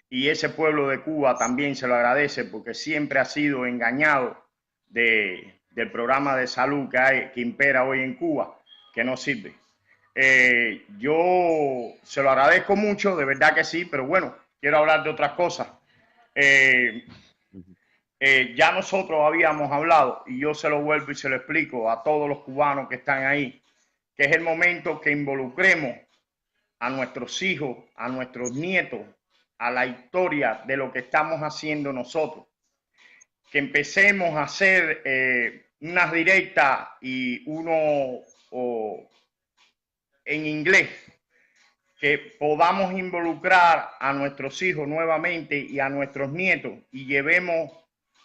Y ese pueblo de Cuba también se lo agradece porque siempre ha sido engañado del programa de salud que impera hoy en Cuba, que no sirve. Yo se lo agradezco mucho, de verdad que sí, pero bueno, quiero hablar de otras cosas. Ya nosotros habíamos hablado, y yo se lo vuelvo y se lo explico a todos los cubanos que están ahí, que es el momento que involucremos a nuestros hijos, a nuestros nietos, a la historia de lo que estamos haciendo nosotros. Que empecemos a hacer unas directas y uno en inglés, que podamos involucrar a nuestros hijos nuevamente y a nuestros nietos y llevemos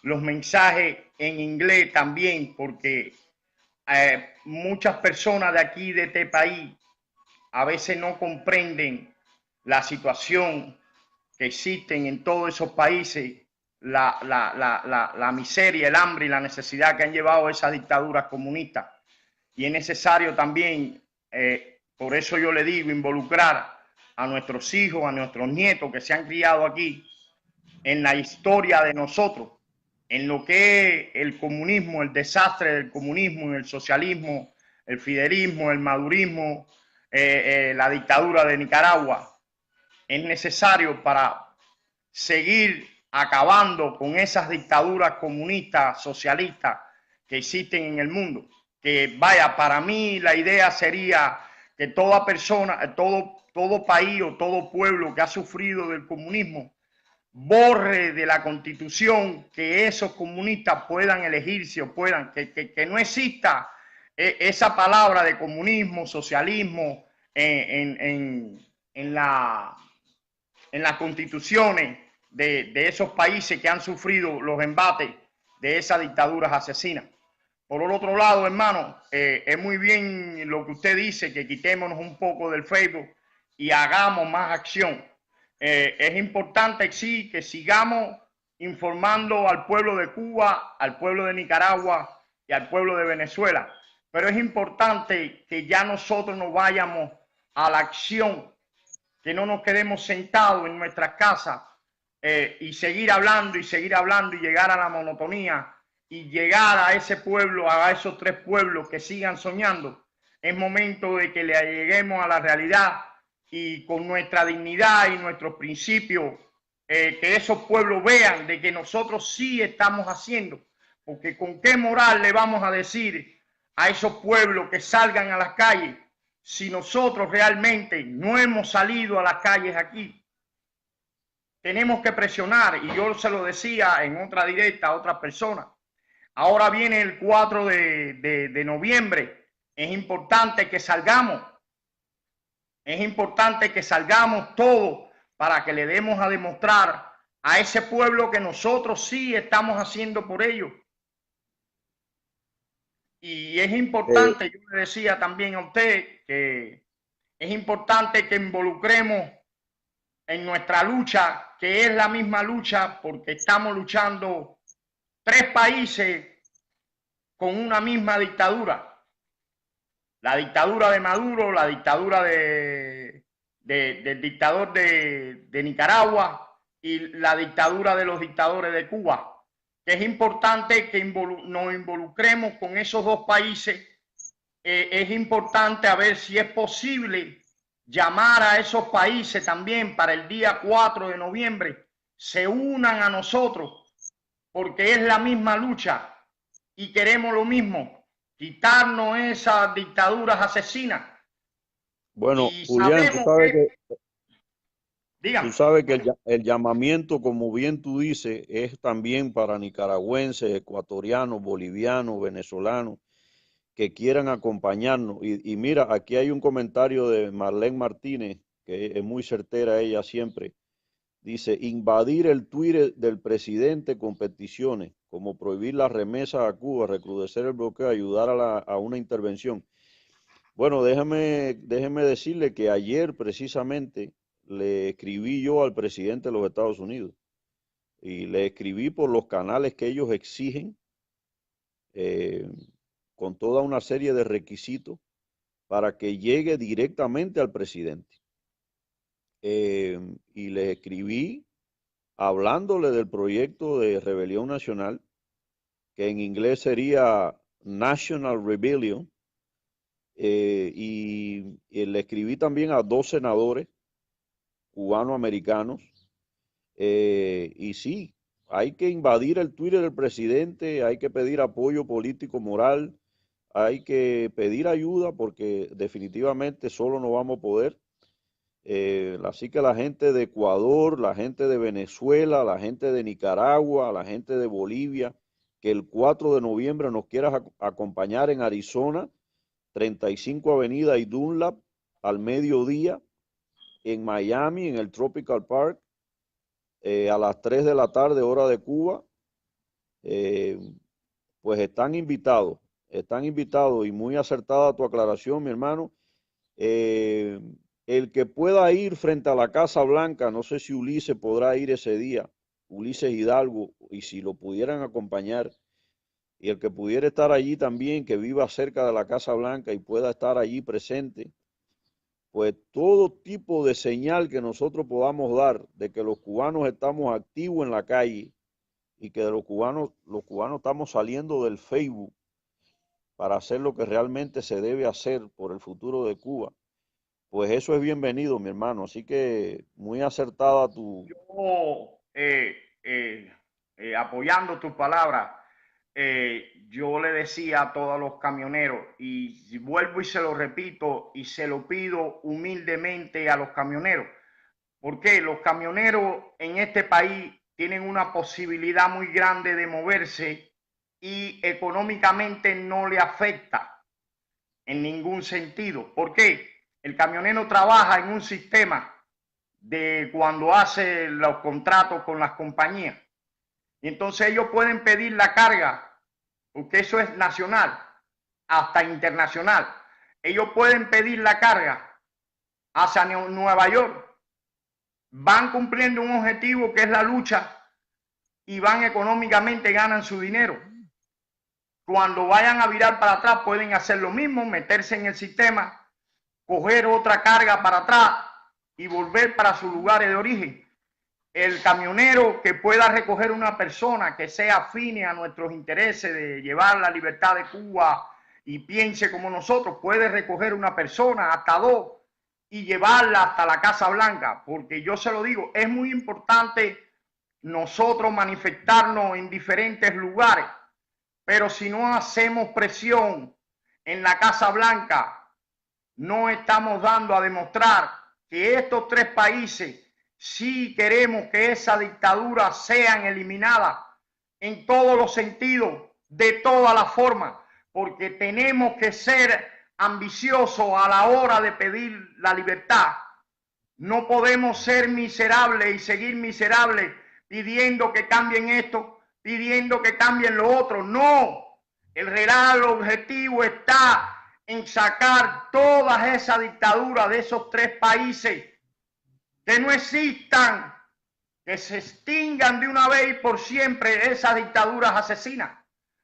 los mensajes en inglés también, porque muchas personas de aquí, de este país, a veces no comprenden la situación que existen en todos esos países, la miseria, el hambre y la necesidad que han llevado esas dictaduras comunistas. Y es necesario también, por eso yo le digo, involucrar a nuestros hijos, a nuestros nietos que se han criado aquí, en la historia de nosotros, en lo que es el comunismo, el desastre del comunismo, el socialismo, el fidelismo, el madurismo, la dictadura de Nicaragua. Es necesario para seguir acabando con esas dictaduras comunistas, socialistas que existen en el mundo. Que vaya, para mí la idea sería que toda persona, todo país o todo pueblo que ha sufrido del comunismo borre de la Constitución que esos comunistas puedan elegirse o puedan, que no exista esa palabra de comunismo, socialismo en las constituciones de esos países que han sufrido los embates de esas dictaduras asesinas. Por el otro lado, hermano, es muy bien lo que usted dice, que quitémonos un poco del Facebook y hagamos más acción. Es importante, sí, que sigamos informando al pueblo de Cuba, al pueblo de Nicaragua y al pueblo de Venezuela. Pero es importante que ya nosotros nos vayamos a la acción, que no nos quedemos sentados en nuestras casas y seguir hablando y llegar a la monotonía y llegar a ese pueblo, a esos 3 pueblos que sigan soñando. Es momento de que le lleguemos a la realidad y con nuestra dignidad y nuestros principios, que esos pueblos vean de que nosotros sí estamos haciendo, porque con qué moral le vamos a decir a esos pueblos que salgan a las calles si nosotros realmente no hemos salido a las calles aquí. Tenemos que presionar, y yo se lo decía en otra directa a otras personas. Ahora viene el 4 de noviembre. Es importante que salgamos. Es importante que salgamos todos para que le demos a demostrar a ese pueblo que nosotros sí estamos haciendo por ellos. Y es importante, yo le decía también a usted, que es importante que involucremos en nuestra lucha, que es la misma lucha, porque estamos luchando 3 países con una misma dictadura. La dictadura de Maduro, la dictadura del dictador de Nicaragua y la dictadura de los dictadores de Cuba. Que es importante que nos involucremos con esos 2 países. Es importante a ver si es posible llamar a esos países también para el día 4 de noviembre, se unan a nosotros, porque es la misma lucha y queremos lo mismo, quitarnos esas dictaduras asesinas. Bueno, Y Julián, sabemos tú sabes que el llamamiento, como bien tú dices, es también para nicaragüenses, ecuatorianos, bolivianos, venezolanos, que quieran acompañarnos. Y mira, aquí hay un comentario de Marlene Martínez, que es muy certera ella siempre. Dice, invadir el Twitter del presidente con peticiones, como prohibir las remesas a Cuba, recrudecer el bloqueo, ayudar a una intervención. Bueno, déjeme decirle que ayer precisamente le escribí yo al presidente de los Estados Unidos y le escribí por los canales que ellos exigen, eh, con toda una serie de requisitos para que llegue directamente al presidente. Y le escribí hablándole del proyecto de rebelión nacional, que en inglés sería National Rebellion, y le escribí también a 2 senadores cubanoamericanos, y sí, hay que invadir el Twitter del presidente, hay que pedir apoyo político, moral, hay que pedir ayuda porque definitivamente solo no vamos a poder. Así que la gente de Ecuador, la gente de Venezuela, la gente de Nicaragua, la gente de Bolivia, que el 4 de noviembre nos quieras acompañar en Arizona, 35 Avenida y Dunlap, al mediodía, en Miami, en el Tropical Park, a las 3 de la tarde, hora de Cuba, pues están invitados y muy acertada tu aclaración, mi hermano. El que pueda ir frente a la Casa Blanca, no sé si Ulises podrá ir ese día, Ulises Hidalgo, y si lo pudieran acompañar, y el que pudiera estar allí también, que viva cerca de la Casa Blanca y pueda estar allí presente, pues todo tipo de señal que nosotros podamos dar de que los cubanos estamos activos en la calle y que los cubanos estamos saliendo del Facebook para hacer lo que realmente se debe hacer por el futuro de Cuba, pues eso es bienvenido, mi hermano. Así que muy acertada tu... yo, apoyando tus palabras, yo le decía a todos los camioneros, y vuelvo y se lo repito y se lo pido humildemente a los camioneros, porque los camioneros en este país tienen una posibilidad muy grande de moverse y económicamente no le afecta en ningún sentido. ¿Por qué? El camionero trabaja en un sistema de cuando hace los contratos con las compañías. Y entonces ellos pueden pedir la carga, porque eso es nacional, hasta internacional. Ellos pueden pedir la carga hacia Nueva York. Van cumpliendo un objetivo que es la lucha y van económicamente, ganan su dinero. Cuando vayan a virar para atrás pueden hacer lo mismo, meterse en el sistema, coger otra carga para atrás y volver para sus lugares de origen. El camionero que pueda recoger una persona que sea afine a nuestros intereses de llevar la libertad de Cuba y piense como nosotros, puede recoger una persona, hasta dos, y llevarla hasta la Casa Blanca, porque yo se lo digo, es muy importante nosotros manifestarnos en diferentes lugares, pero si no hacemos presión en la Casa Blanca, no estamos dando a demostrar que estos tres países sí queremos que esa dictadura sean eliminadas en todos los sentidos, de todas las formas, porque tenemos que ser ambiciosos a la hora de pedir la libertad. No podemos ser miserables y seguir miserables pidiendo que cambien esto, pidiendo que cambien lo otro. No, el real objetivo está en sacar todas esas dictaduras de esos tres países, que no existan, que se extingan de una vez y por siempre esas dictaduras asesinas.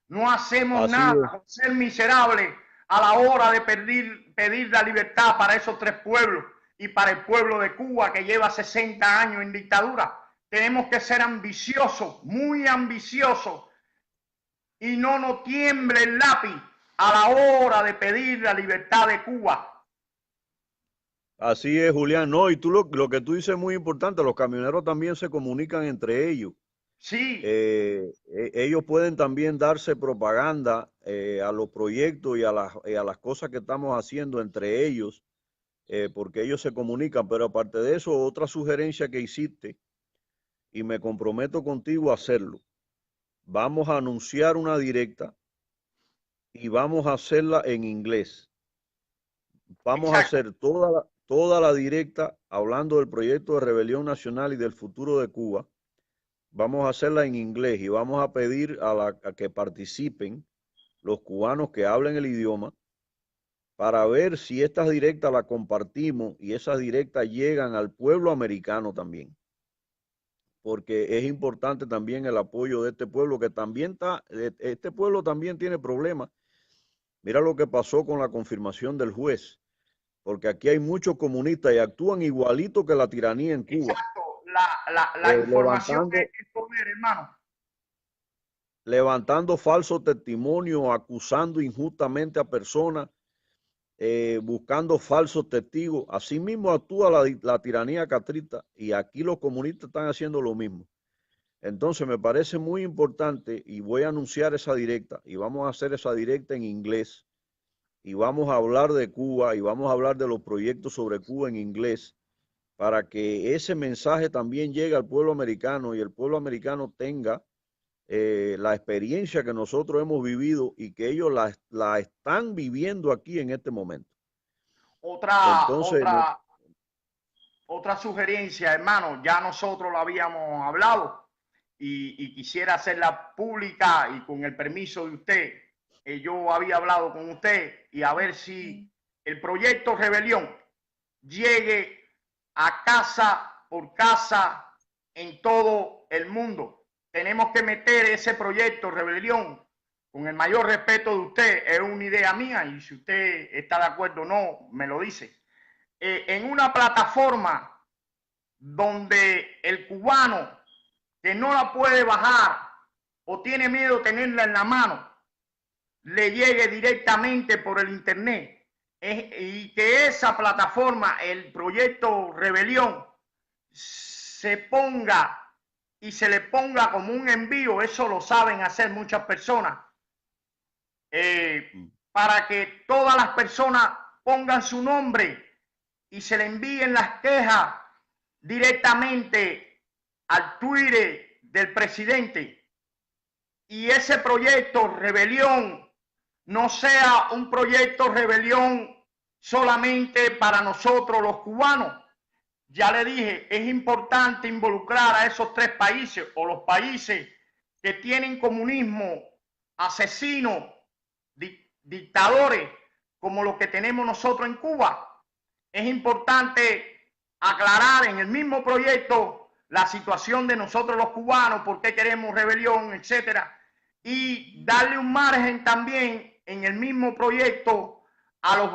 No hacemos nada por ser miserables a la hora de pedir la libertad para esos tres pueblos y para el pueblo de Cuba que lleva 60 años en dictadura. Tenemos que ser ambiciosos, muy ambiciosos, y no nos tiemble el lápiz a la hora de pedir la libertad de Cuba. Así es, Julián. No, y tú lo que tú dices es muy importante. Los camioneros también se comunican entre ellos. Sí. Ellos pueden también darse propaganda a los proyectos y a las cosas que estamos haciendo entre ellos, porque ellos se comunican. Pero aparte de eso, otra sugerencia que hiciste, y me comprometo contigo a hacerlo, vamos a anunciar una directa y vamos a hacerla en inglés. Vamos a hacer toda la directa hablando del proyecto de rebelión nacional y del futuro de Cuba. Vamos a hacerla en inglés y vamos a pedir a que participen los cubanos que hablen el idioma para ver si estas directas las compartimos y esas directas llegan al pueblo americano también. Porque es importante también el apoyo de este pueblo que también este pueblo también tiene problemas. Mira lo que pasó con la confirmación del juez, porque aquí hay muchos comunistas y actúan igualito que la tiranía en Cuba. Exacto, la información es poder, hermano. Levantando falsos testimonios, acusando injustamente a personas, buscando falsos testigos. Así mismo actúa la tiranía castrista y aquí los comunistas están haciendo lo mismo. Entonces me parece muy importante y voy a anunciar esa directa y vamos a hacer esa directa en inglés y vamos a hablar de Cuba y vamos a hablar de los proyectos sobre Cuba en inglés para que ese mensaje también llegue al pueblo americano y el pueblo americano tenga la experiencia que nosotros hemos vivido y que ellos la están viviendo aquí en este momento. Otra sugerencia, hermano, ya nosotros lo habíamos hablado y quisiera hacerla pública y con el permiso de usted. Yo había hablado con usted y a ver si el proyecto Rebelión llegue a casa por casa en todo el mundo. Tenemos que meter ese proyecto Rebelión, con el mayor respeto de usted, es una idea mía y si usted está de acuerdo o no, me lo dice, en una plataforma donde el cubano que no la puede bajar o tiene miedo de tenerla en la mano, le llegue directamente por el internet y que esa plataforma, el proyecto Rebelión, se ponga y se le ponga como un envío, eso lo saben hacer muchas personas, para que todas las personas pongan su nombre y se le envíen las quejas directamente al Twitter del presidente y ese proyecto Rebelión no sea un proyecto Rebelión solamente para nosotros los cubanos. Ya le dije, es importante involucrar a esos tres países o los países que tienen comunismo, asesinos, dictadores, como los que tenemos nosotros en Cuba. Es importante aclarar en el mismo proyecto la situación de nosotros los cubanos, por qué queremos rebelión, etcétera, y darle un margen también en el mismo proyecto a los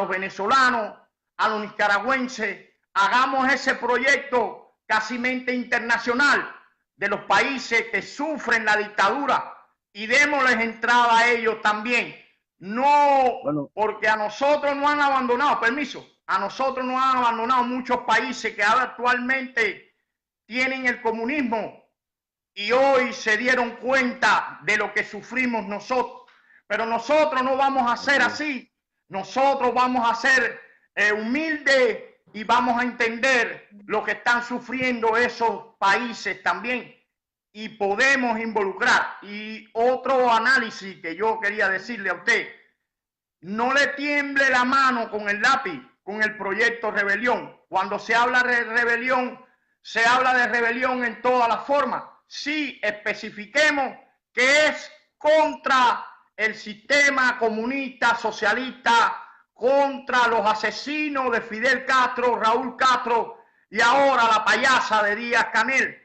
venezolanos, a los nicaragüenses. Hagamos ese proyecto casi internacional de los países que sufren la dictadura y démosles entrada a ellos también. No, bueno, porque a nosotros nos han abandonado, permiso, a nosotros nos han abandonado muchos países que actualmente tienen el comunismo y hoy se dieron cuenta de lo que sufrimos nosotros. Pero nosotros no vamos a ser así. Nosotros vamos a ser humildes y vamos a entender lo que están sufriendo esos países también. Y podemos involucrar. Y otro análisis que yo quería decirle a usted, no le tiemble la mano con el lápiz, con el proyecto Rebelión. Cuando se habla de rebelión, se habla de rebelión en todas las formas. Sí, especifiquemos que es contra el sistema comunista, socialista, contra los asesinos de Fidel Castro, Raúl Castro y ahora la payasa de Díaz-Canel.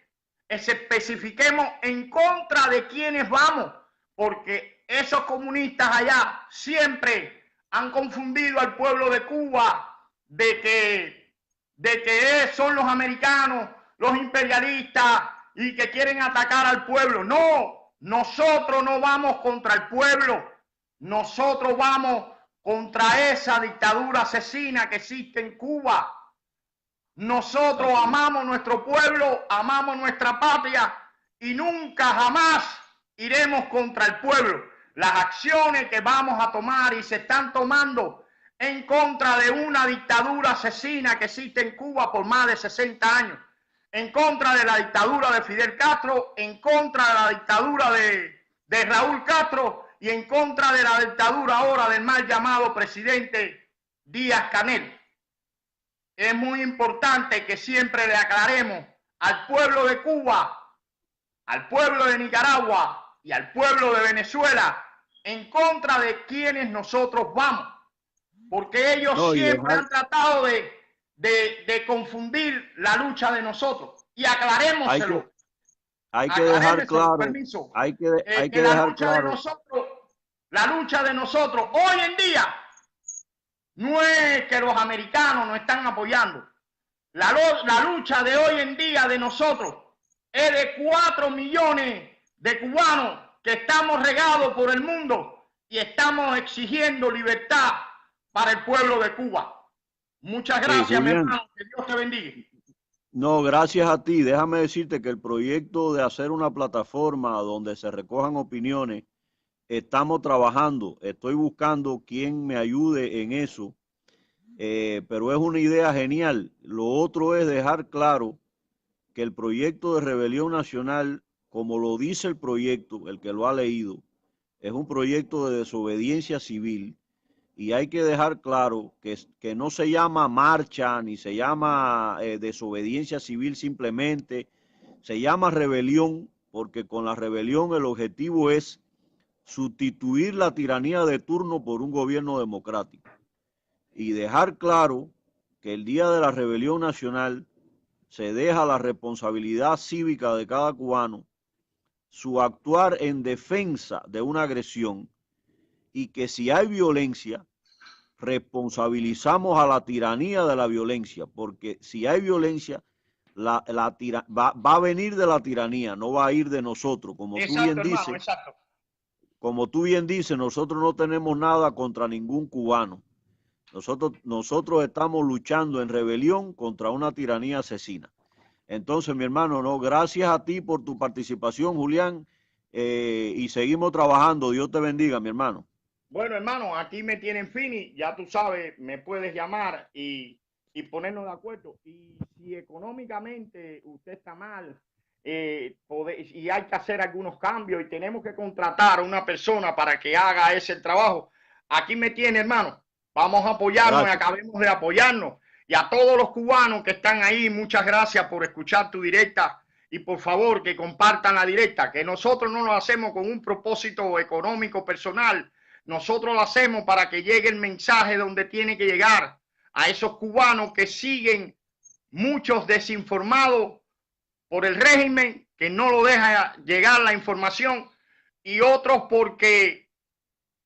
Especifiquemos en contra de quienes vamos, porque esos comunistas allá siempre han confundido al pueblo de Cuba de que son los americanos, los imperialistas y que quieren atacar al pueblo. No, nosotros no vamos contra el pueblo, nosotros vamos contra esa dictadura asesina que existe en Cuba. Nosotros amamos nuestro pueblo, amamos nuestra patria y nunca jamás iremos contra el pueblo. Las acciones que vamos a tomar y se están tomando en contra de una dictadura asesina que existe en Cuba por más de 60 años, en contra de la dictadura de Fidel Castro, en contra de la dictadura de Raúl Castro y en contra de la dictadura ahora del mal llamado presidente Díaz-Canel. Es muy importante que siempre le aclaremos al pueblo de Cuba, al pueblo de Nicaragua y al pueblo de Venezuela en contra de quienes nosotros vamos, porque ellos siempre han tratado de confundir la lucha de nosotros y aclarémoselo. Hay que dejar claro, hay que dejar claro. La lucha de nosotros hoy en día no es que los americanos nos están apoyando. La lucha de hoy en día de nosotros es de 4 millones de cubanos que estamos regados por el mundo y estamos exigiendo libertad para el pueblo de Cuba. Muchas gracias, mi hermano. Que Dios te bendiga. No, gracias a ti. Déjame decirte que el proyecto de hacer una plataforma donde se recojan opiniones, estamos trabajando. Estoy buscando quien me ayude en eso, pero es una idea genial. Lo otro es dejar claro que el proyecto de Rebelión Nacional, como lo dice el proyecto, el que lo ha leído, es un proyecto de desobediencia civil. Y hay que dejar claro que no se llama marcha ni se llama desobediencia civil simplemente, se llama rebelión porque con la rebelión el objetivo es sustituir la tiranía de turno por un gobierno democrático. Y dejar claro que el día de la rebelión nacional se deja la responsabilidad cívica de cada cubano, su actuar en defensa de una agresión, y que si hay violencia, responsabilizamos a la tiranía de la violencia, porque si hay violencia, va a venir de la tiranía, no va a ir de nosotros, como exacto, tú bien dices. Exacto. Como tú bien dices, nosotros no tenemos nada contra ningún cubano. Nosotros estamos luchando en rebelión contra una tiranía asesina. Entonces, mi hermano, no, gracias a ti por tu participación, Julián, y seguimos trabajando. Dios te bendiga, mi hermano. Bueno, hermano, aquí me tienen Fini, ya tú sabes, me puedes llamar y ponernos de acuerdo. Y si económicamente usted está mal y hay que hacer algunos cambios y tenemos que contratar a una persona para que haga ese trabajo, aquí me tiene, hermano. Vamos a apoyarnos y acabemos de apoyarnos. Y a todos los cubanos que están ahí, muchas gracias por escuchar tu directa. Y por favor, que compartan la directa, que nosotros no lo hacemos con un propósito económico personal. Nosotros lo hacemos para que llegue el mensaje donde tiene que llegar a esos cubanos que siguen muchos desinformados por el régimen que no lo deja llegar la información y otros porque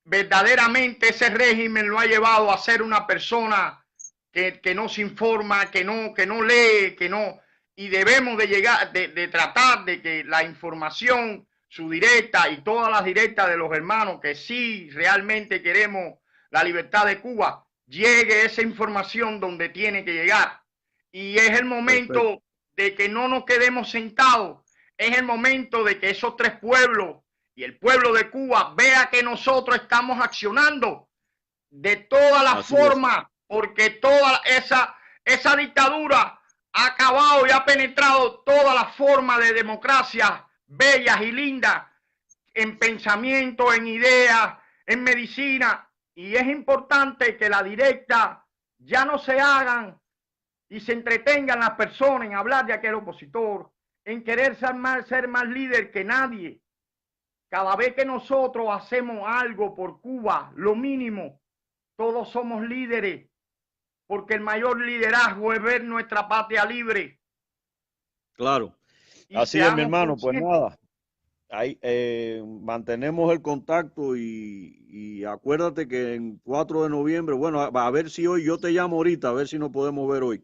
verdaderamente ese régimen lo ha llevado a ser una persona que no se informa, que no lee, que no, y debemos de llegar, de tratar de que la información, su directa y todas las directas de los hermanos que sí realmente queremos la libertad de Cuba, llegue esa información donde tiene que llegar. Y es el momento de que no nos quedemos sentados, es el momento de que esos tres pueblos y el pueblo de Cuba vea que nosotros estamos accionando de todas las formas, porque toda esa dictadura ha acabado y ha penetrado todas las formas de democracia bellas y lindas, en pensamiento, en ideas, en medicina, y es importante que la directa ya no se hagan y se entretengan las personas en hablar de aquel opositor, en querer ser más líder que nadie. Cada vez que nosotros hacemos algo por Cuba, lo mínimo, todos somos líderes, porque el mayor liderazgo es ver nuestra patria libre. Claro. Así es, mi hermano. Pues nada, ahí, mantenemos el contacto y acuérdate que en 4 de noviembre, bueno, a ver si hoy, yo te llamo ahorita, a ver si nos podemos ver hoy.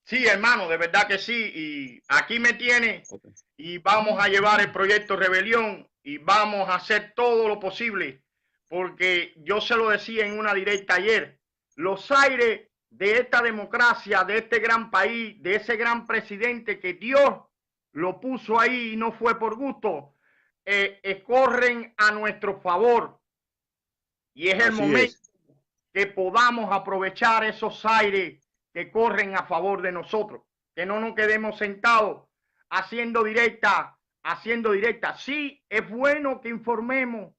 Sí, hermano, de verdad que sí. Y aquí me tiene y vamos a llevar el proyecto Rebelión y vamos a hacer todo lo posible, porque yo se lo decía en una directa ayer, los aires de esta democracia, de este gran país, de ese gran presidente que Dios lo puso ahí y no fue por gusto, corren a nuestro favor. Y es el momento que podamos aprovechar esos aires que corren a favor de nosotros, que no nos quedemos sentados haciendo directa. Sí, es bueno que informemos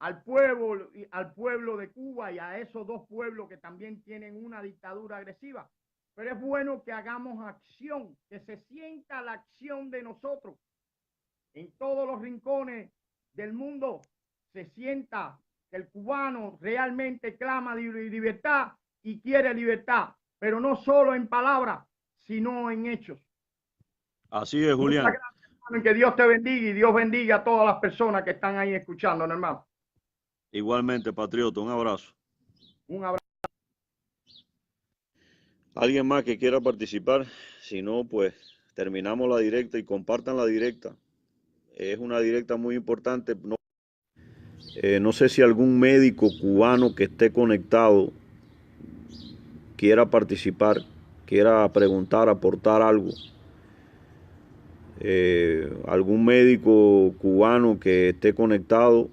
al pueblo de Cuba y a esos dos pueblos que también tienen una dictadura agresiva, pero es bueno que hagamos acción, que se sienta la acción de nosotros en todos los rincones del mundo, se sienta que el cubano realmente clama libertad y quiere libertad, pero no solo en palabras, sino en hechos. Así es, Julián. Muchas gracias, hermano, que Dios te bendiga y Dios bendiga a todas las personas que están ahí escuchando, hermano. Igualmente, patriota, un abrazo. Un abrazo. ¿Alguien más que quiera participar? Si no, pues terminamos la directa y compartan la directa. Es una directa muy importante. No sé si algún médico cubano que esté conectado quiera participar, quiera preguntar, aportar algo. Algún médico cubano que esté conectado,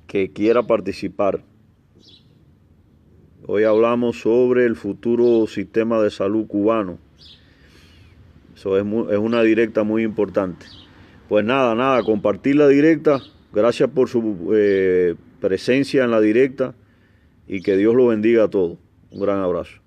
que quiera participar. Hoy hablamos sobre el futuro sistema de salud cubano. Eso es una directa muy importante. Pues nada, compartir la directa. Gracias por su presencia en la directa y que Dios lo bendiga a todos. Un gran abrazo.